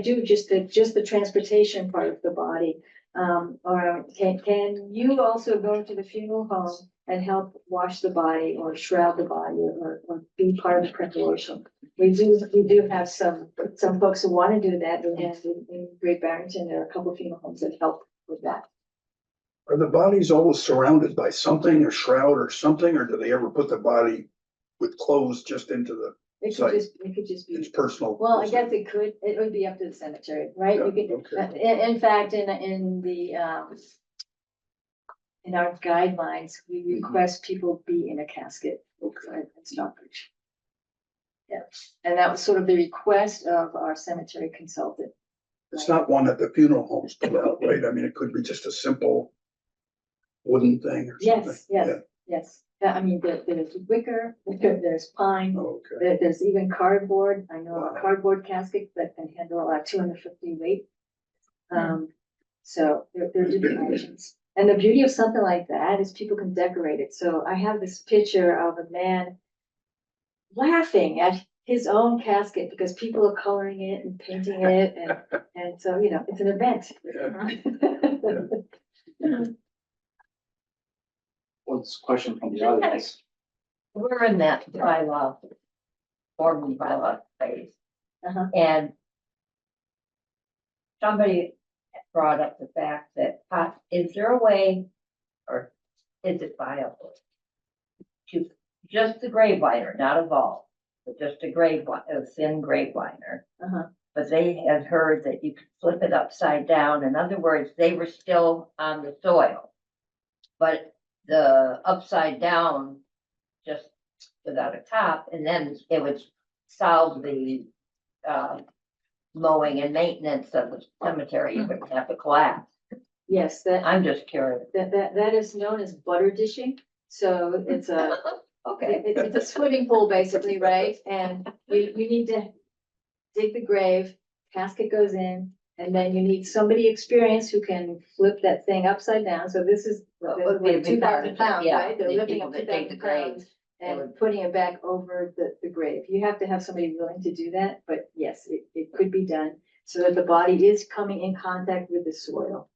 do just the transportation part of the body? Or can you also go to the funeral home and help wash the body or shroud the body or be part of the preparation? We do have some folks who want to do that, and in Great Barrington, there are a couple of funeral homes that help with that. Are the bodies always surrounded by something, a shroud or something, or do they ever put the body with clothes just into the, It could just its be, personal? well, I guess it would be up to the cemetery, right? Yeah, You could, okay. in fact, in our guidelines, we request people be in a casket in Stockbridge. Yeah, and that was sort of the request of our cemetery consultant. It's not one that the funeral homes put out, right? I mean, it could be just a simple wooden thing or something. Yes, Yes, I mean, there's wicker, there's pine, Okay. there's even cardboard. I know a Wow. cardboard casket that can handle 250 weight. So there are different options. And the beauty of something like that is people can decorate it. So I have this picture of a man laughing at his own casket because people are coloring it and painting it, and so, you know, it's an event. What's the question from the audience? We're in that bylaw, formal bylaw phase. Uh-huh. And somebody brought up the fact that, is there a way, or is it viable to just the grave liner, not a vault, but just a thin grave liner? Uh-huh. But they had heard that you could flip it upside down. In other words, they were still on the soil. But the upside down, just without a top, and then it would solve the mowing and maintenance of the cemetery. You wouldn't have to collapse. Yes, I'm just curious. that is known as butter dishing. So it's a, Okay. it's a swimming pool basically, right? And you need to dig the grave, casket goes in, and then you need somebody experienced who can flip that thing upside down. So this is Well, it would be a 2,000 pounds, yeah, right? They're the lifting people up that dig the 2,000 pounds graves, and putting it back over the grave. You have to have somebody willing to do that, but yes, it could be done so that the body is coming in contact with the soil.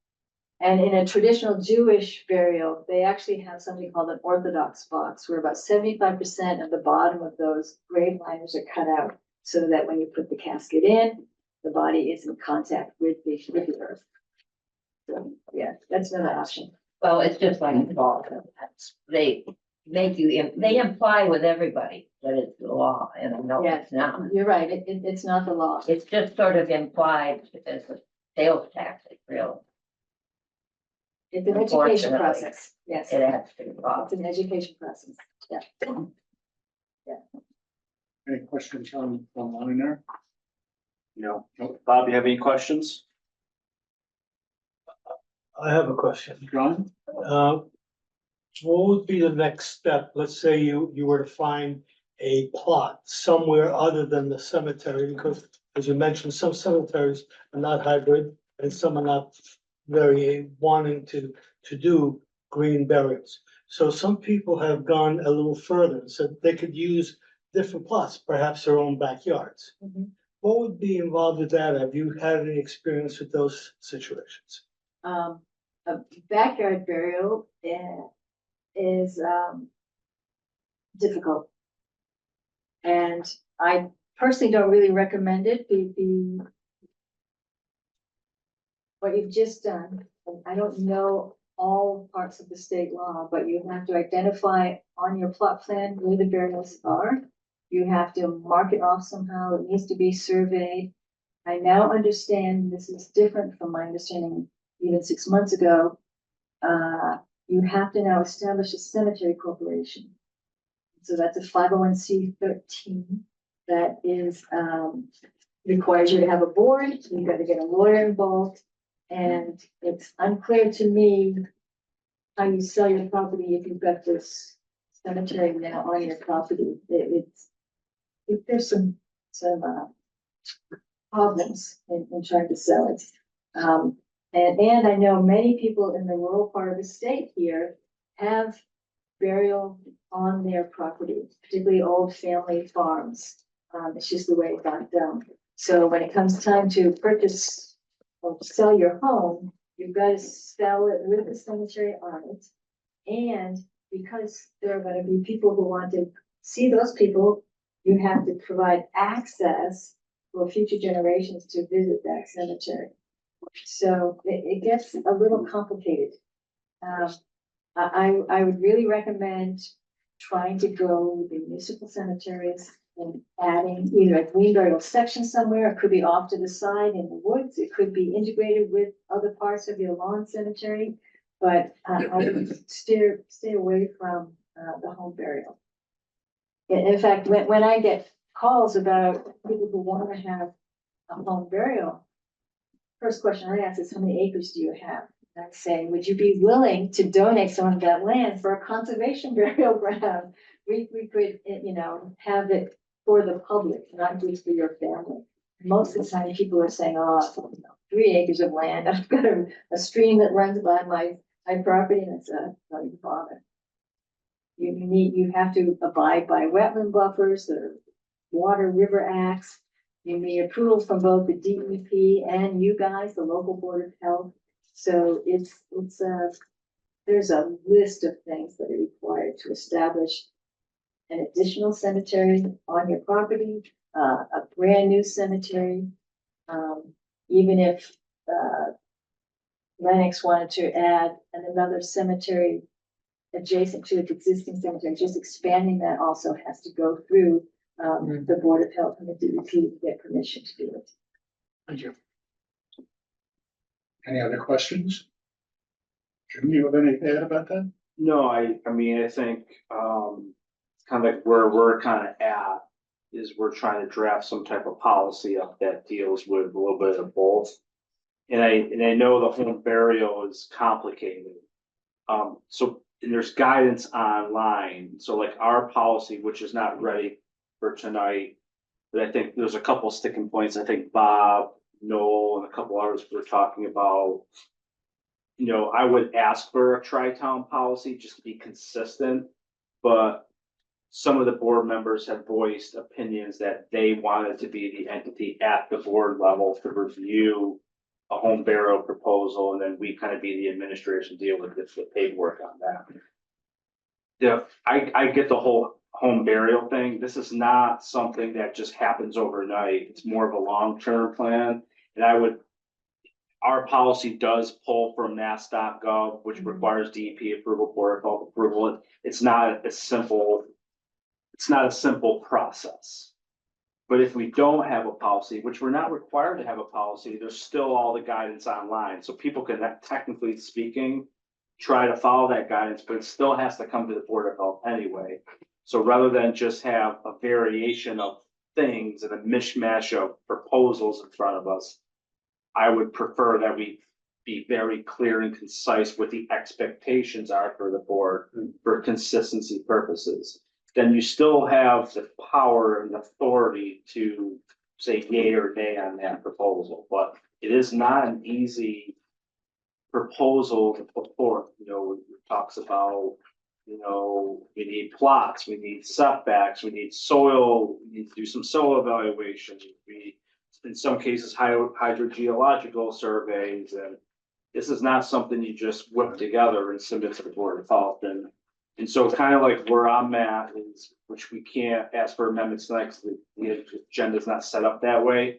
And in a traditional Jewish burial, they actually have something called an Orthodox box, where about 75% of the bottom of those grave liners are cut out, so that when you put the casket in, the body is in contact with the earth. So, yeah, that's another option. Well, it's just like a vault. They make you, they imply with everybody that it's the law, and I know Yeah. it's not. You're right, it's not the law. It's just sort of implied as a sales tactic, really. It's an education Unfortunately. process, yes. It adds to the It's cost. an education process, yeah. Any questions on there? No. Bob, you have any questions? I have a question. John? What would be the next step? Let's say you were to find a plot somewhere other than the cemetery, because as you mentioned, some cemeteries are not hybrid and some are not very wanting to do green burials. So some people have gone a little further and said they could use different plots, perhaps their own backyards. Mhm. What would be involved with that? Have you had any experience with those situations? A backyard burial is difficult. And I personally don't really recommend it. What you've just done, and I don't know all parts of the state law, but you have to identify on your plot plan where the burials are. You have to mark it off somehow. It needs to be surveyed. I now understand this is different from my understanding even 6 months ago. You have to now establish a cemetery corporation. So that's a 501c13 that is, requires you to have a board. You've got to get a lawyer involved. And it's unclear to me how you sell your property if you've got this cemetery now on your property. There's some problems in trying to sell it. And I know many people in the rural part of the state here have burial on their property, particularly old family farms. It's just the way it got done. So when it comes time to purchase or sell your home, you've got to sell it with the cemetery on it. And because there are going to be people who want to see those people, you have to provide access for future generations to visit that cemetery. So it gets a little complicated. I would really recommend trying to go with the municipal cemeteries and adding either a green burial section somewhere. It could be off to the side in the woods. It could be integrated with other parts of your lawn cemetery. But I would stay away from the home burial. In fact, when I get calls about people who want to have a home burial, first question I ask is, how many acres do you have? And saying, would you be willing to donate some of that land for a conservation burial ground? We could, have it for the public, not just for your family. Most of the time, people are saying, oh, 3 acres of land, I've got a stream that runs by my property, and it's not even bother. You have to abide by wetland buffers, the Water River Acts. You need approval from both the DEP and you guys, the local board of health. So there's a list of things that are required to establish an additional cemetery on your property, a brand new cemetery. Even if, Lenox wanted to add another cemetery adjacent to its existing cemetery, just expanding that also has to go through, the Board of Health and the DEP to get permission to do it. Thank you. Any other questions? Jim, you have anything to add about that? No, I mean, I think, kind of like where we're kind of at is we're trying to draft some type of policy up that deals with a little bit of both. And I know the home burial is complicated. And there's guidance online. So like our policy, which is not ready for tonight, but I think there's a couple sticking points. I think Bob, Noel, and a couple others were talking about. I would ask for a tri-town policy just to be consistent, but some of the board members have voiced opinions that they wanted to be the entity at the board level to review a home burial proposal, and then we kind of be the administration deal with the paperwork on that. I get the whole home burial thing. This is not something that just happens overnight. It's more of a long-term plan, and our policy does pull from mass.gov, which requires DEP approval, Board of Health approval. It's not a simple process. But if we don't have a policy, which we're not required to have a policy, there's still all the guidance online. So people can, technically speaking, try to follow that guidance, but it still has to come to the Board of Health anyway. So rather than just have a variation of things and a mishmash of proposals in front of us, I would prefer that we be very clear and concise what the expectations are for the board for consistency purposes. Then you still have the power and authority to say yay or nay on that proposal. But it is not an easy proposal to put forth. It talks about, we need plots, we need setbacks, we need soil, we need to do some soil evaluation. We, in some cases, hydrogeological surveys, and this is not something you just whip together and submit to the Board of Health. And so kind of like where I'm at is, which we can't ask for amendments tonight because the agenda's not set up that way.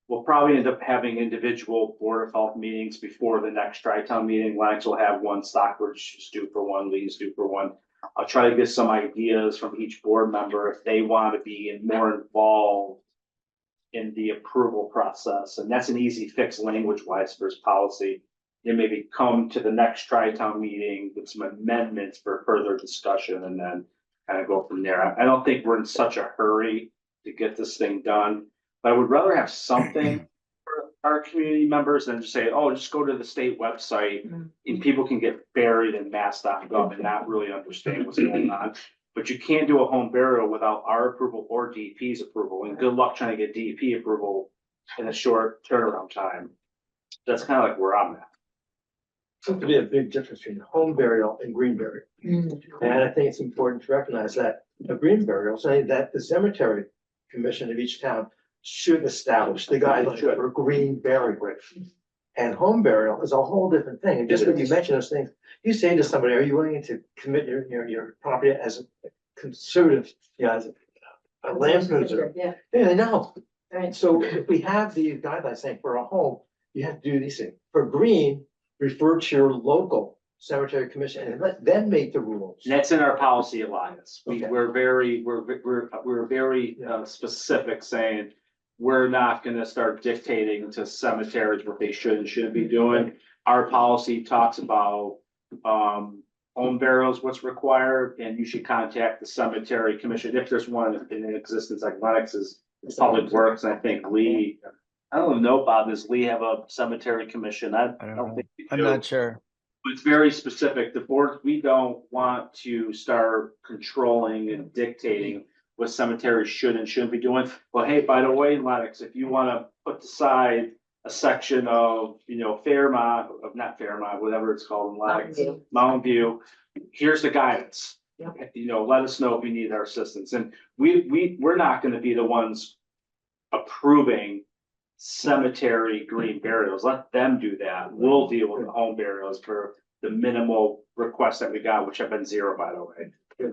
We'll probably end up having individual Board of Health meetings before the next tri-town meeting. Lenox will have one, Stockbridge is due for one, Lee is due for one. I'll try to get some ideas from each board member if they want to be more involved in the approval process. And that's an easy fix language-wise for his policy. And maybe come to the next tri-town meeting with some amendments for further discussion and then kind of go from there. I don't think we're in such a hurry to get this thing done, but I would rather have something for our community members than just say, oh, just go to the state website and people can get buried in mass.gov and not really understand what's going on. But you can't do a home burial without our approval or DEP's approval. And good luck trying to get DEP approval in a short turnaround time. That's kind of like where I'm at. Seems to be a big difference between home burial and green burial. And I think it's important to recognize that a green burial, saying that the cemetery commission of each town should establish the guidelines for green burial. And home burial is a whole different thing. And just when you mention those things, you say to somebody, are you willing to commit your property as a conservative, as a land preserve? Yeah. Yeah, no. Right. So if we have these guidelines saying for a home, you have to do these things. For green, refer to your local cemetery commission and let them make the rules. And that's in our policy alliance. Okay. We're very specific, saying we're not gonna start dictating to cemeteries what they should and shouldn't be doing. Our policy talks about home burials, what's required, and you should contact the cemetery commission if there's one in existence, like Lenox's Public Works. I think Lee, I don't know, Bob, does Lee have a cemetery commission? I don't think we I'm do. not sure. It's very specific. The board, we don't want to start controlling and dictating what cemeteries should and shouldn't be doing. Well, hey, by the way, Lennox, if you wanna put aside a section of, Fairmont, not Fairmont, whatever it's called in Lennox, Mountain View, here's the guidance. Yep. Let us know if you need our assistance. And we're not gonna be the ones approving cemetery green burials. Let them do that. We'll deal with the home burials for the minimal requests that we got, which have been zero, by the way.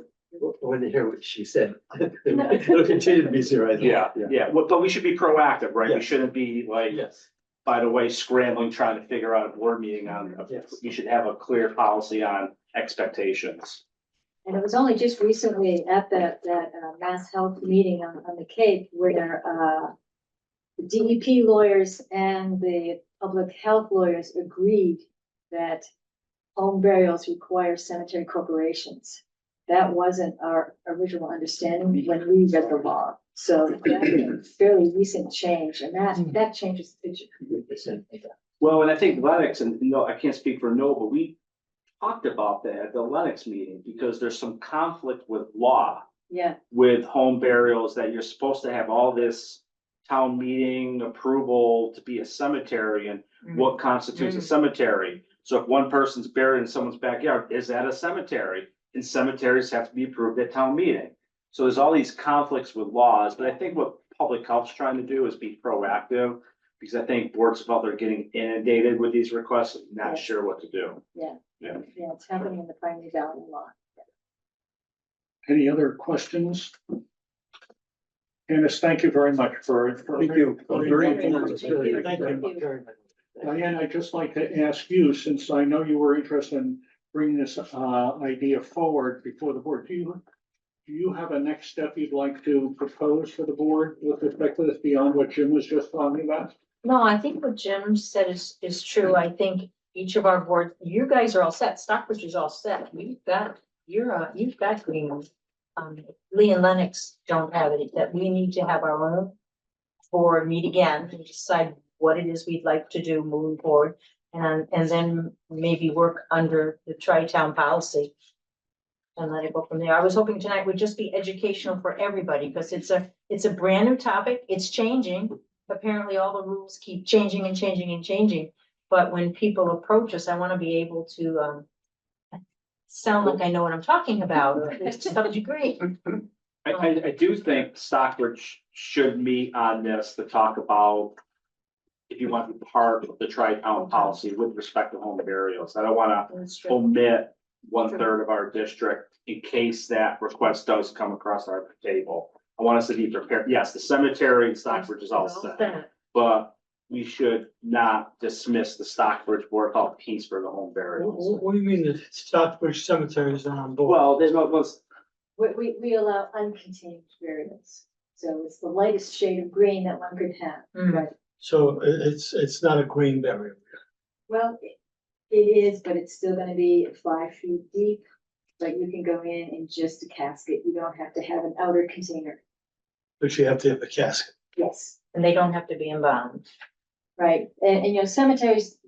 When you hear what she said, it'll continue to be zero. I think. Yeah, well, but we should be proactive, right? We Yes. shouldn't be like, Yes. by the way, scrambling, trying to figure out a board meeting on, Yes. we should have a clear policy on expectations. And it was only just recently at that Mass Health meeting on the Cape where, the DEP lawyers and the public health lawyers agreed that home burials require cemetery corporations. That wasn't our original understanding when we read the law. So that's a fairly recent change, and that changes the picture. Well, and I think Lennox, and I can't speak for no, but we talked about that at the Lennox meeting, because there's some conflict with law Yeah, with home burials, that you're supposed to have all this town meeting approval to be a cemetery, and what constitutes a cemetery. So if one person's buried in someone's backyard, is that a cemetery? And cemeteries have to be approved at town meeting. So there's all these conflicts with laws, but I think what public health's trying to do is be proactive, because I think boards of health are getting inundated with these requests, and not Yes. sure what to do. yeah, Yeah. yeah, it's happening in the Pioneer Valley law. Any other questions? Candace, thank you very much for. Thank you. Very informative. Thank you. Very much. Diane, I'd just like to ask you, since I know you were interested in bringing this idea forward before the board, do you have a next step you'd like to propose for the board with respect to this beyond what Jim was just talking about? No, I think what Jim said is true. I think each of our boards, you guys are all set. Stockbridge is all set. You've got green. Lee and Lennox don't have it, that we need to have our own board meet again and decide what it is we'd like to do moving forward. And then maybe work under the tri-town policy and let it go from there. I was hoping tonight would just be educational for everybody, because it's a brand new topic. It's changing. Apparently, all the rules keep changing and changing and changing. But when people approach us, I want to be able to sound like I know what I'm talking about to some degree. I do think Stockbridge should meet on this to talk about if you want to be part of the tri-town policy with respect to home burials. I don't wanna That's true. omit 1/3 of our district in case that request does come across our table. I want us to be prepared. Yes, the cemetery in Stockbridge is all set, but we should not dismiss the Stockbridge Board of Health piece for the home burials. What do you mean that Stockbridge Cemetery is not on board? Well, there's no, let's, We allow uncontained burials, so it's the lightest shade of green that one could have. Mm. So it's not a green burial. Well, it is, but it's still gonna be 5 feet deep, but you can go in just a casket. You don't have to have an outer container. But you have to have a casket. Yes, And they don't have to be embalmed. right. And cemeteries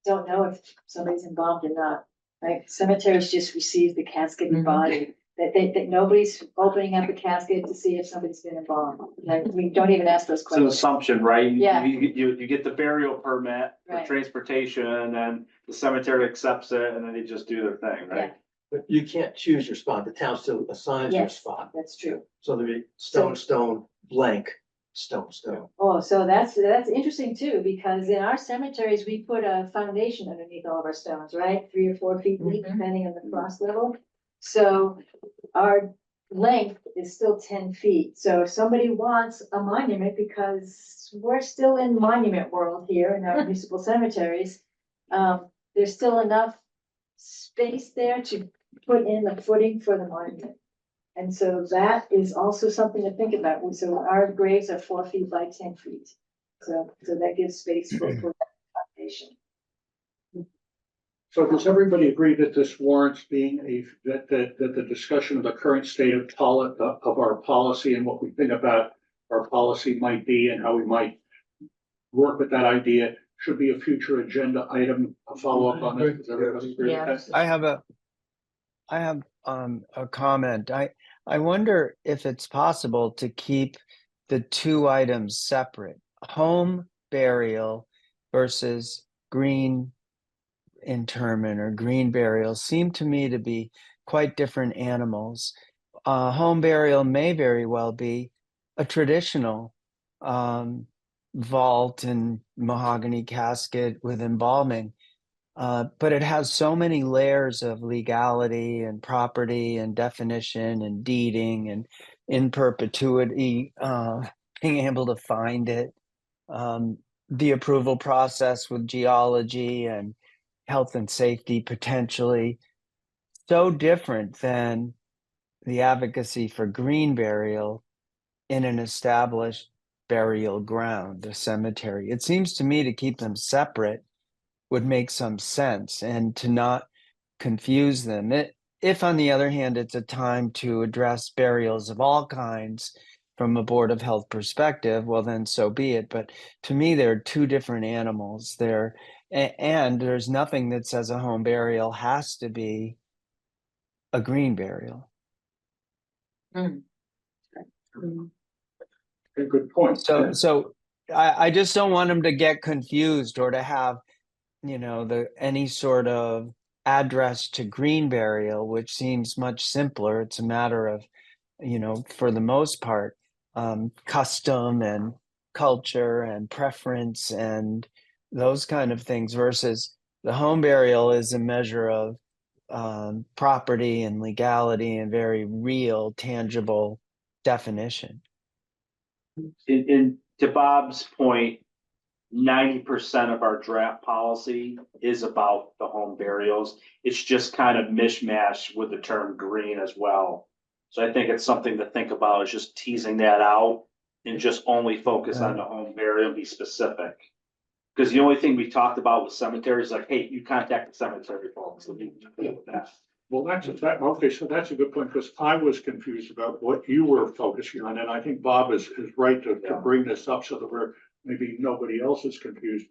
don't know if somebody's embalmed or not, right? Cemeteries just receive the casket and Mhm. body. That nobody's opening up a casket to see if somebody's been embalmed. Like, we don't even ask those it's an questions. assumption, right? Yeah. You get the burial permit for Right. transportation, and the cemetery accepts it, and then they just do their thing, right? Yeah. But you can't choose your spot. The town still assigns your Yes, spot. that's true. So there'd be stone, blank, stone. Oh, so that's interesting too, because in our cemeteries, we put a foundation underneath all of our stones, right? 3 or 4 feet deep, Mhm. depending on the frost level. So our length is still 10 feet. So if somebody wants a monument, because we're still in monument world here in our municipal cemeteries, there's still enough space there to put in the footing for the monument. And so that is also something to think about. So our graves are 4 feet by 10 feet. So that gives space for that foundation. So does everybody agree that this warrants being that the discussion of the current state of our policy and what we think about our policy might be and how we might work with that idea should be a future agenda item, a follow-up on it. Does everybody agree with that? I have a comment. I wonder if it's possible to keep the two items separate. Home burial versus green interment or green burial seem to me to be quite different animals. Home burial may very well be a traditional vault and mahogany casket with embalming. But it has so many layers of legality and property and definition and deeding and in perpetuity, being able to find it, the approval process with geology and health and safety potentially, so different than the advocacy for green burial in an established burial ground, a cemetery. It seems to me to keep them separate would make some sense and to not confuse them. If, on the other hand, it's a time to address burials of all kinds from a Board of Health perspective, well, then so be it. But to me, they're two different animals. And there's nothing that says a home burial has to be a green burial. A good point. So I just don't want them to get confused or to have, any sort of address to green burial, which seems much simpler. It's a matter of, for the most part, custom and culture and preference and those kind of things, versus the home burial is a measure of property and legality and very real, tangible definition. To Bob's point, 90% of our draft policy is about the home burials. It's just kind of mishmash with the term green as well. So I think it's something to think about, is just teasing that out and just only focus on the home burial and be specific. Because the only thing we talked about with cemeteries, like, hey, you contact the cemetery folks, so you deal with that. Well, okay, so that's a good point, because I was confused about what you were focusing on, and I think Bob is right to bring this up so that maybe nobody else is confused.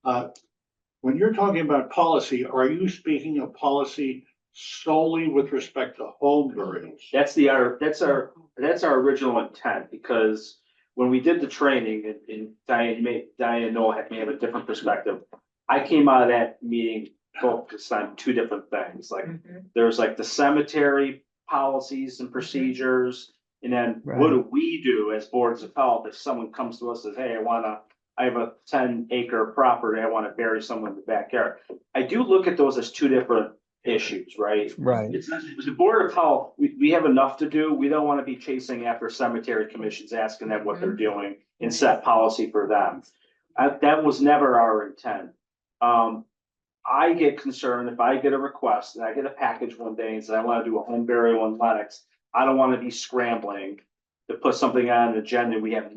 When you're talking about policy, are you speaking of policy solely with respect to home burials? That's our original intent, because when we did the training, and Diane Noel may have a different perspective. I came out of that meeting focused on two different things. Like there's like the cemetery policies and procedures, and then what do we do as boards of health if someone comes to us and says, hey, I have a 10-acre property, I want to bury someone in the backyard. I do look at those as two different issues, right? Right. It's not, the Board of Health, we have enough to do. We don't want to be chasing after cemetery commissions, asking them what they're doing and set policy for them. That was never our intent. I get concerned if I get a request and I get a package one day and say, I want to do a home burial in Lenox. I don't want to be scrambling to put something on an agenda. We have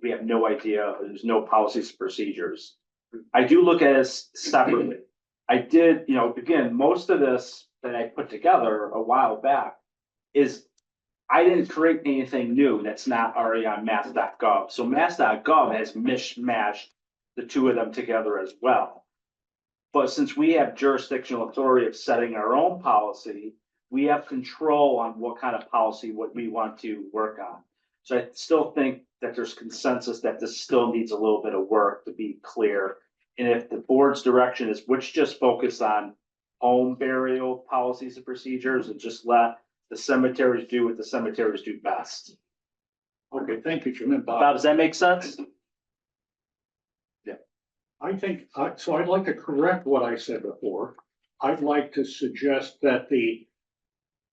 we have no idea. There's no policies and procedures. I do look at it separately. I did, again, most of this that I put together a while back is I didn't create anything new that's not already on mass.gov. So mass.gov has mishmashed the two of them together as well. But since we have jurisdictional authority of setting our own policy, we have control on what kind of policy, what we want to work on. So I still think that there's consensus that this still needs a little bit of work to be clear. And if the board's direction is, which just focus on home burial policies and procedures and just let the cemeteries do what the cemeteries do best. Okay, thank you, Jim and Bob. Bob, does that make sense? I think, so I'd like to correct what I said before. I'd like to suggest that the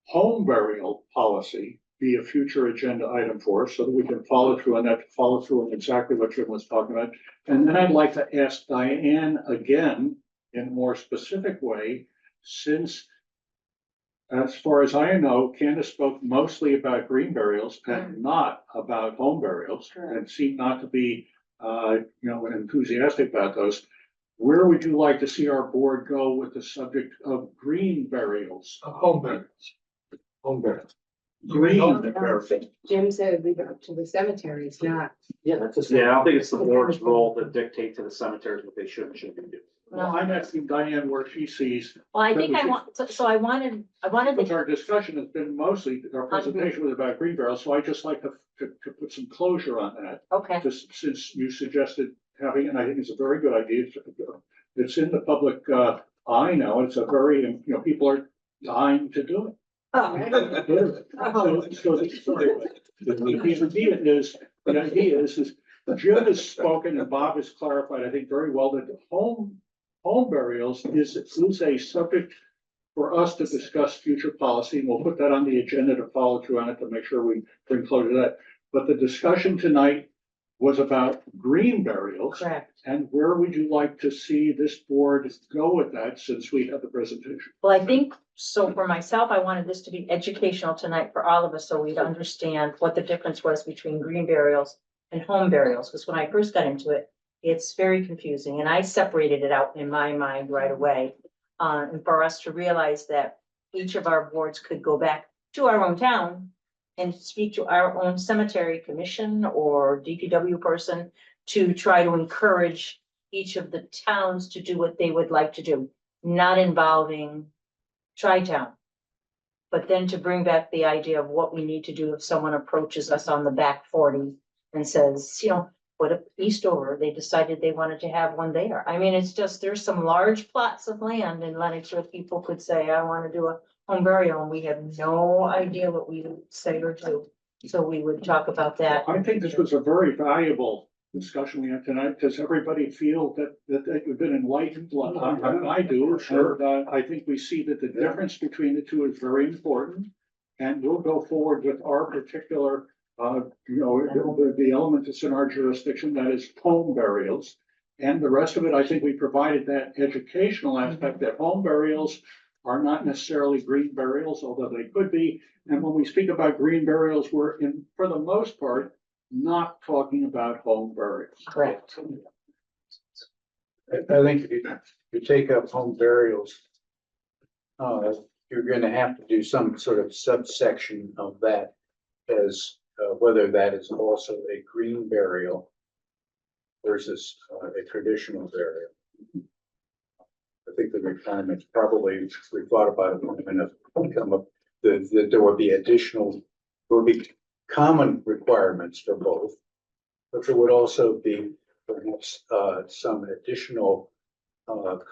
home burial policy be a future agenda item for us so that we can follow through on that, follow through on exactly what Jim was talking about. And then I'd like to ask Diane again in a more specific way, since as far as I know, Candace spoke mostly about green burials and not about home burials, and seemed not to be enthusiastic about those. Where would you like to see our board go with the subject of green burials? Home burials. Home burials. green burials. Jim said leave it up to the cemeteries, not. Yeah, that's just. Yeah, I don't think it's the board's role to dictate to the cemeteries what they should and shouldn't do. Well, I'm asking Diane where she sees, Well, I think I want, so I wanted because the, our discussion has been mostly, our presentation was about green barrels, so I just like to put some closure on that. okay, Just since you suggested having, and I think it's a very good idea, it's in the public, eye now, it's a very, you know, people are dying to do it. So the idea is Jim has spoken and Bob has clarified, I think, very well that the home burials is a subject for us to discuss future policy, and we'll put that on the agenda to follow through on it to make sure we bring closure to that. But the discussion tonight was about green burials. correct. And where would you like to see this board go with that since we had the presentation? Well, I think, so for myself, I wanted this to be educational tonight for all of us, so we'd understand what the difference was between green burials and home burials, because when I first got into it, it's very confusing, and I separated it out in my mind right away. And for us to realize that each of our boards could go back to our own town and speak to our own cemetery commission or DPW person to try to encourage each of the towns to do what they would like to do, not involving Tri-Town. But then to bring back the idea of what we need to do if someone approaches us on the back 40 and says, you know, what if Eastover, they decided they wanted to have one there? I mean, it's just, there's some large plots of land in Lenox where people could say, I want to do a home burial, and we have no idea what we would say or do. So we would talk about that. I think this was a very valuable discussion we had tonight. Does everybody feel that they've been enlightened? I do. Sure. I think we see that the difference between the two is very important. And we'll go forward with our particular, the element that's in our jurisdiction, that is home burials. And the rest of it, I think we provided that educational aspect that home burials are not necessarily green burials, although they could be. And when we speak about green burials, we're for the most part, not talking about home burials. Correct. I think if you take up home burials, you're gonna have to do some sort of subsection of that as whether that is also a green burial versus a traditional burial. I think the requirements probably, if we thought about it long enough, come up, that there would be common requirements for both. But there would also be perhaps some additional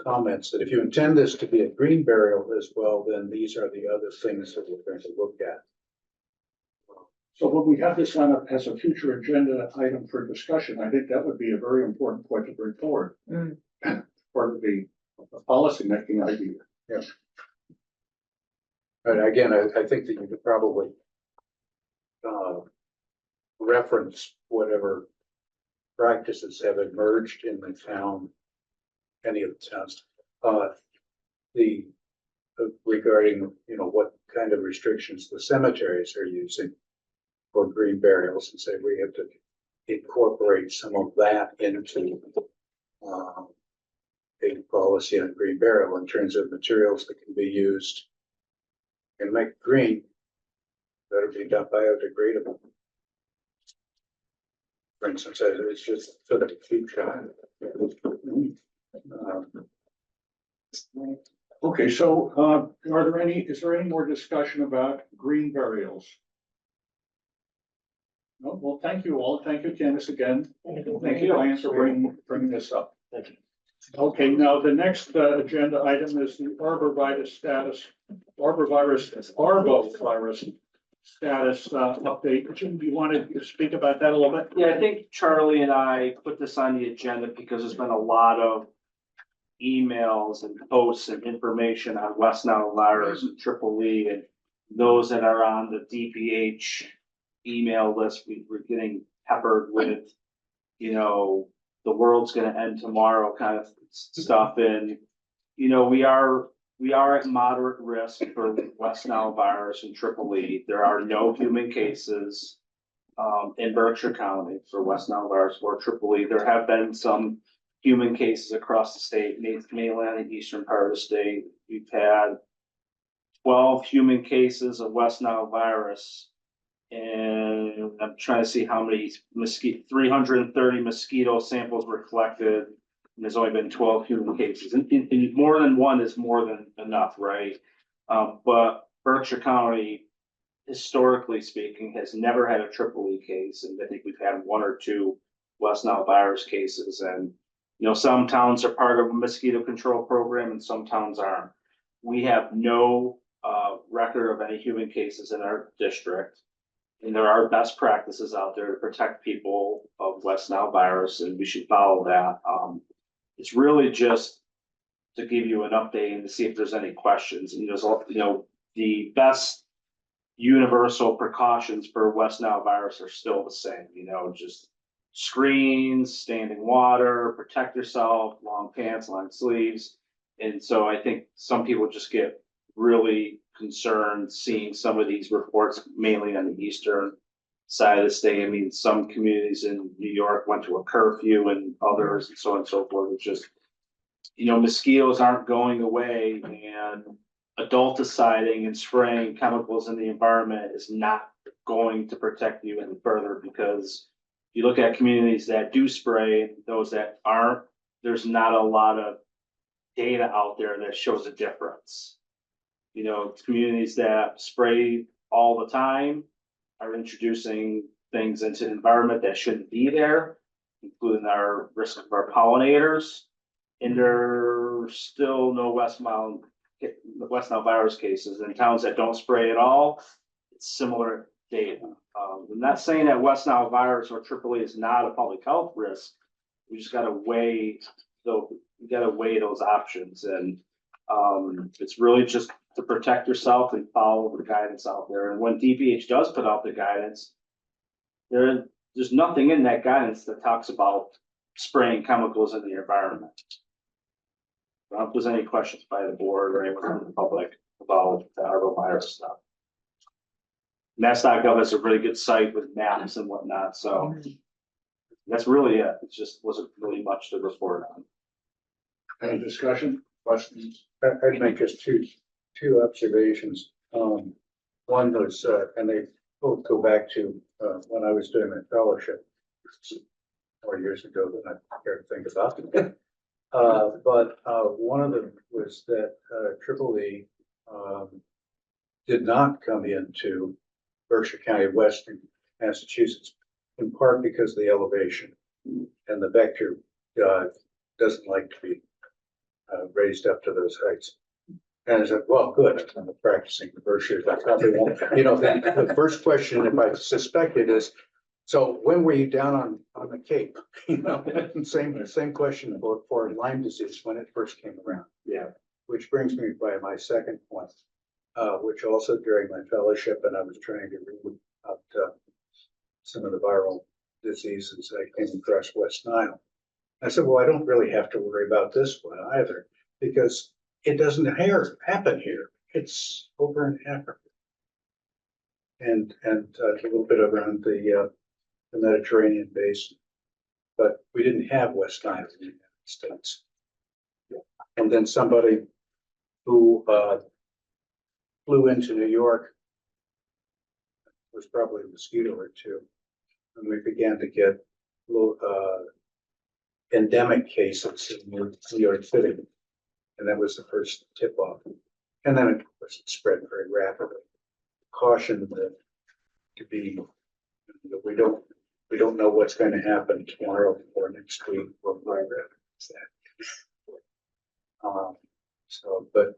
comments that if you intend this to be a green burial as well, then these are the other things that we're going to look at. So when we have this on as a future agenda item for discussion, I think that would be a very important point to bring forward. Part of the policy making idea. Yeah. But again, I think that you could probably reference whatever practices have emerged in the town, any of the towns, regarding, what kind of restrictions the cemeteries are using for green burials, and say we have to incorporate some of that into a policy on green burial in terms of materials that can be used and make green that would be biodegradable. For instance, it's just sort of a future. Okay, so is there any more discussion about green burials? No, well, thank you all. Thank you, Candace, again. Thank you, Diane, for bringing this up. Thank you. Okay, now the next agenda item is the arbovirus status update. Jim, do you want to speak about that a little bit? Yeah, I think Charlie and I put this on the agenda because there's been a lot of emails and posts and information on West Nile virus and Triple E, and those that are on the DPH email list, we're getting peppered with, the world's gonna end tomorrow kind of stuff. And, we are at moderate risk for West Nile virus and Triple E. There are no human cases in Berkshire County for West Nile virus or Triple E. There have been some human cases across the state, mainland and eastern part of the state. We've had 12 human cases of West Nile virus. And I'm trying to see how many 330 mosquito samples were collected. And there's only been 12 human cases. And more than one is more than enough, right? But Berkshire County, historically speaking, has never had a triple E case. And I think we've had one or two West Nile virus cases. And, you know, some towns are part of a mosquito control program and some towns aren't. We have no record of any human cases in our district. And there are best practices out there to protect people of West Nile virus, and we should follow that. It's really just to give you an update and to see if there's any questions. And there's, you know, the best universal precautions for West Nile virus are still the same, you know, just screens, standing water, protect yourself, long pants, long sleeves. And so I think some people just get really concerned seeing some of these reports, mainly on the eastern side of the state. I mean, some communities in New York went to a curfew and others and so on and so forth. It's just, you know, mosquitoes aren't going away, and adulticiding and spraying chemicals in the environment is not going to protect you any further, because you look at communities that do spray, those that aren't, there's not a lot of data out there that shows a difference. You know, communities that spray all the time are introducing things into the environment that shouldn't be there, including our risk of our pollinators. And there's still no West Nile virus cases. In towns that don't spray at all, it's similar data. I'm not saying that West Nile virus or AAA is not a public health risk. We just gotta weigh, so we gotta weigh those options, and it's really just to protect yourself and follow the guidance out there. And when DPH does put out the guidance, there's nothing in that guidance that talks about spraying chemicals in the environment. I don't know if there's any questions by the board or anyone in the public about the arbovirus stuff. Mass.gov has a really good site with maps and whatnot, so that's really it. It just wasn't really much to report on. Any discussion, questions? I'd make just two observations. One was, and they both go back to, when I was doing my fellowship more years ago than I care to think about. But one of them was that Triple E did not come into Berkshire County, Western Massachusetts, in part because of the elevation, and the vector doesn't like to be raised up to those heights. And I said, well, good, I'm practicing the Berkshires. I probably won't. You know, the first question, if I suspected, is, so when were you down on the Cape? You know, same question for Lyme disease when it first came around. Yeah. Which brings me by my second point, which also during my fellowship, and I was trying to read about some of the viral diseases, I came across West Nile. I said, well, I don't really have to worry about this one either, because it doesn't happen here. It's over in Africa. And a little bit around the Mediterranean basin. But we didn't have West Nile in the United States. And then somebody who flew into New York, was probably a mosquito or two, and we began to get endemic cases in New York City. And that was the first tip off. And then, of course, it spread very rapidly. Caution that to be, we don't know what's going to happen tomorrow or next week or whatever. So, but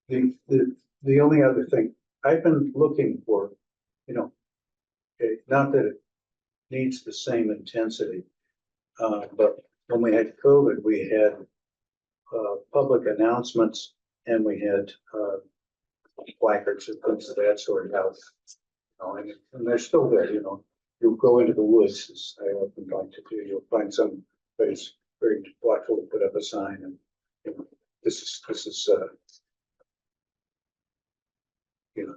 the only other thing I've been looking for, you know, not that it needs the same intensity, but when we had COVID, we had public announcements, and we had placards and things of that sort out. You know, and they're still there. You know, you'll go into the woods, as I often like to do. You'll find some place very thoughtful to put up a sign, and you know, this is you know,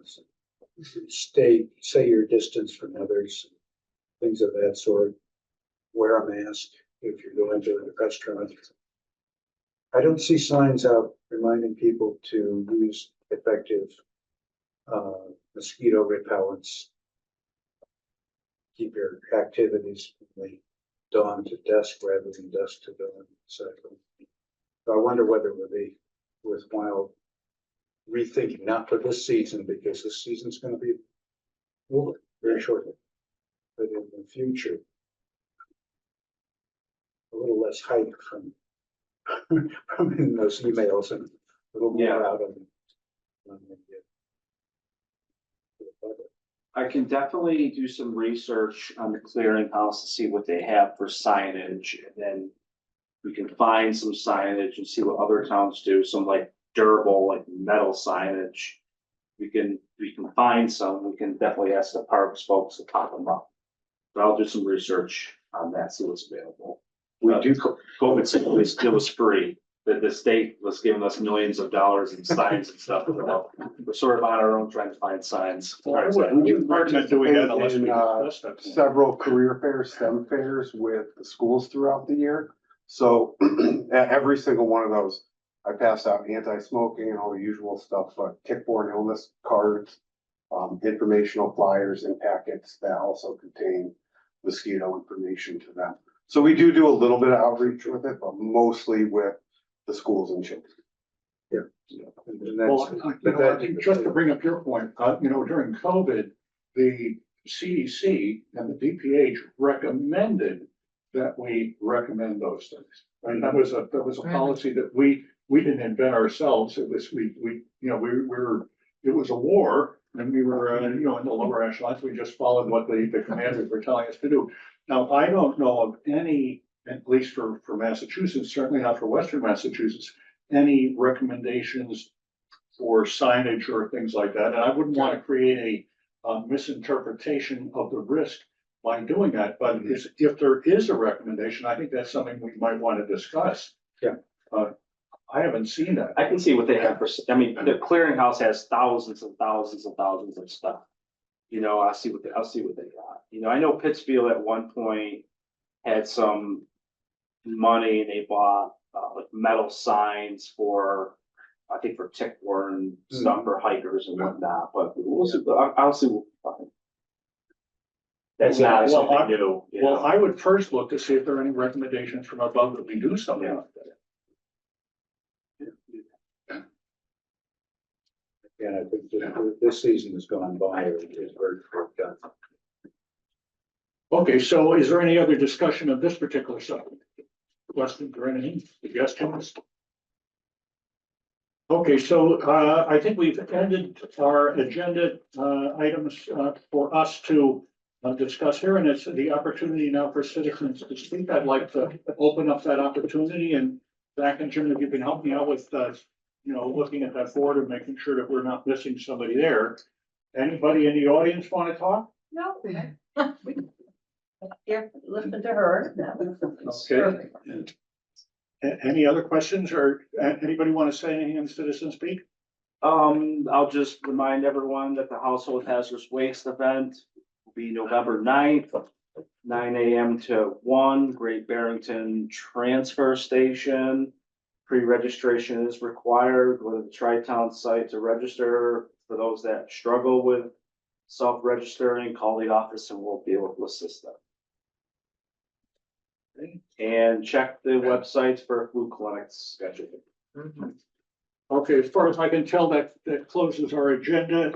say your distance from others, things of that sort. Wear a mask if you're going to a restaurant. I don't see signs out reminding people to use effective mosquito repellents. Keep your activities from the dawn to dusk rather than dusk to dawn cycle. So I wonder whether it would be worthwhile rethinking, not for this season, because this season's gonna be over very shortly. But in the future, a little less hype from from in those emails and a little more Yeah. out on the budget. I can definitely do some research on the clearinghouse to see what they have for signage, and then we can find some signage and see what other towns do, some like durable, like metal signage. We can find some, we can definitely ask the parks folks to talk them up. But I'll do some research on that, see what's available. We do, COVID sickness, it was free, the state was giving us millions of dollars in signs and stuff. We're sort of on our own trying to find signs. Well, we wouldn't recommend doing that unless we discuss that. Several career fairs, STEM fairs with the schools throughout the year. So at every single one of those, I pass out anti-smoking and all the usual stuff, but tick-borne illness cards, informational flyers and packets that also contain mosquito information to them. So we do a little bit of outreach with it, but mostly with the schools and children. And Well, that's, I think just to bring up your point, during COVID, the CDC and the DPH recommended that we recommend those things. And that was a policy that we didn't invent ourselves. It was, we it was a war and we were, in the lower echelons. We just followed what the commanders were telling us to do. Now, I don't know of any, at least for Massachusetts, certainly not for Western Massachusetts, any recommendations for signage or things like that. And I wouldn't want to create a misinterpretation of the risk by doing that. But if there is a recommendation, I think that's something we might want to discuss. Yeah. I haven't seen that. I can see what they have for, the clearinghouse has thousands and thousands and thousands of stuff. I'll see what they got. I know Pittsfield at one point had some money and they bought like metal signs for, I think for tick-borne stuff for hikers and whatnot, but we'll see, I'll see what we find. That's not something new. Well, I would first look to see if there are any recommendations from above that we do something like that. and I think this season has gone by, it's very done. Okay, so is there any other discussion of this particular subject? Questions or anything, suggestions? Okay, so I think we've ended our agenda items for us to discuss here, and it's the opportunity now for citizens to speak. I'd like to open up that opportunity, and Zach and Jim, if you can help me out with looking at that board and making sure that we're not missing somebody there. Anybody in the audience want to talk? No. Here, listen to her. Okay. Any other questions, or anybody want to say anything on citizen speak? I'll just remind everyone that the household hazardous waste event will be November 9th, 9 a.m. to 1, Great Barrington Transfer Station. Pre-registration is required. Go to the Tri-Town site to register. For those that struggle with self-registering, call the office and we'll be able to assist them. And check the websites for flu clinics schedule. Okay, as far as I can tell, that closes our agenda.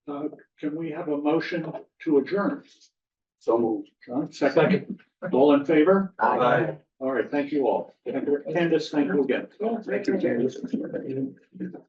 Can we have a motion to adjourn? So moved. John, second. All in favor? Aye. All right, thank you all. Candace, thank you again. Thank you, Candace.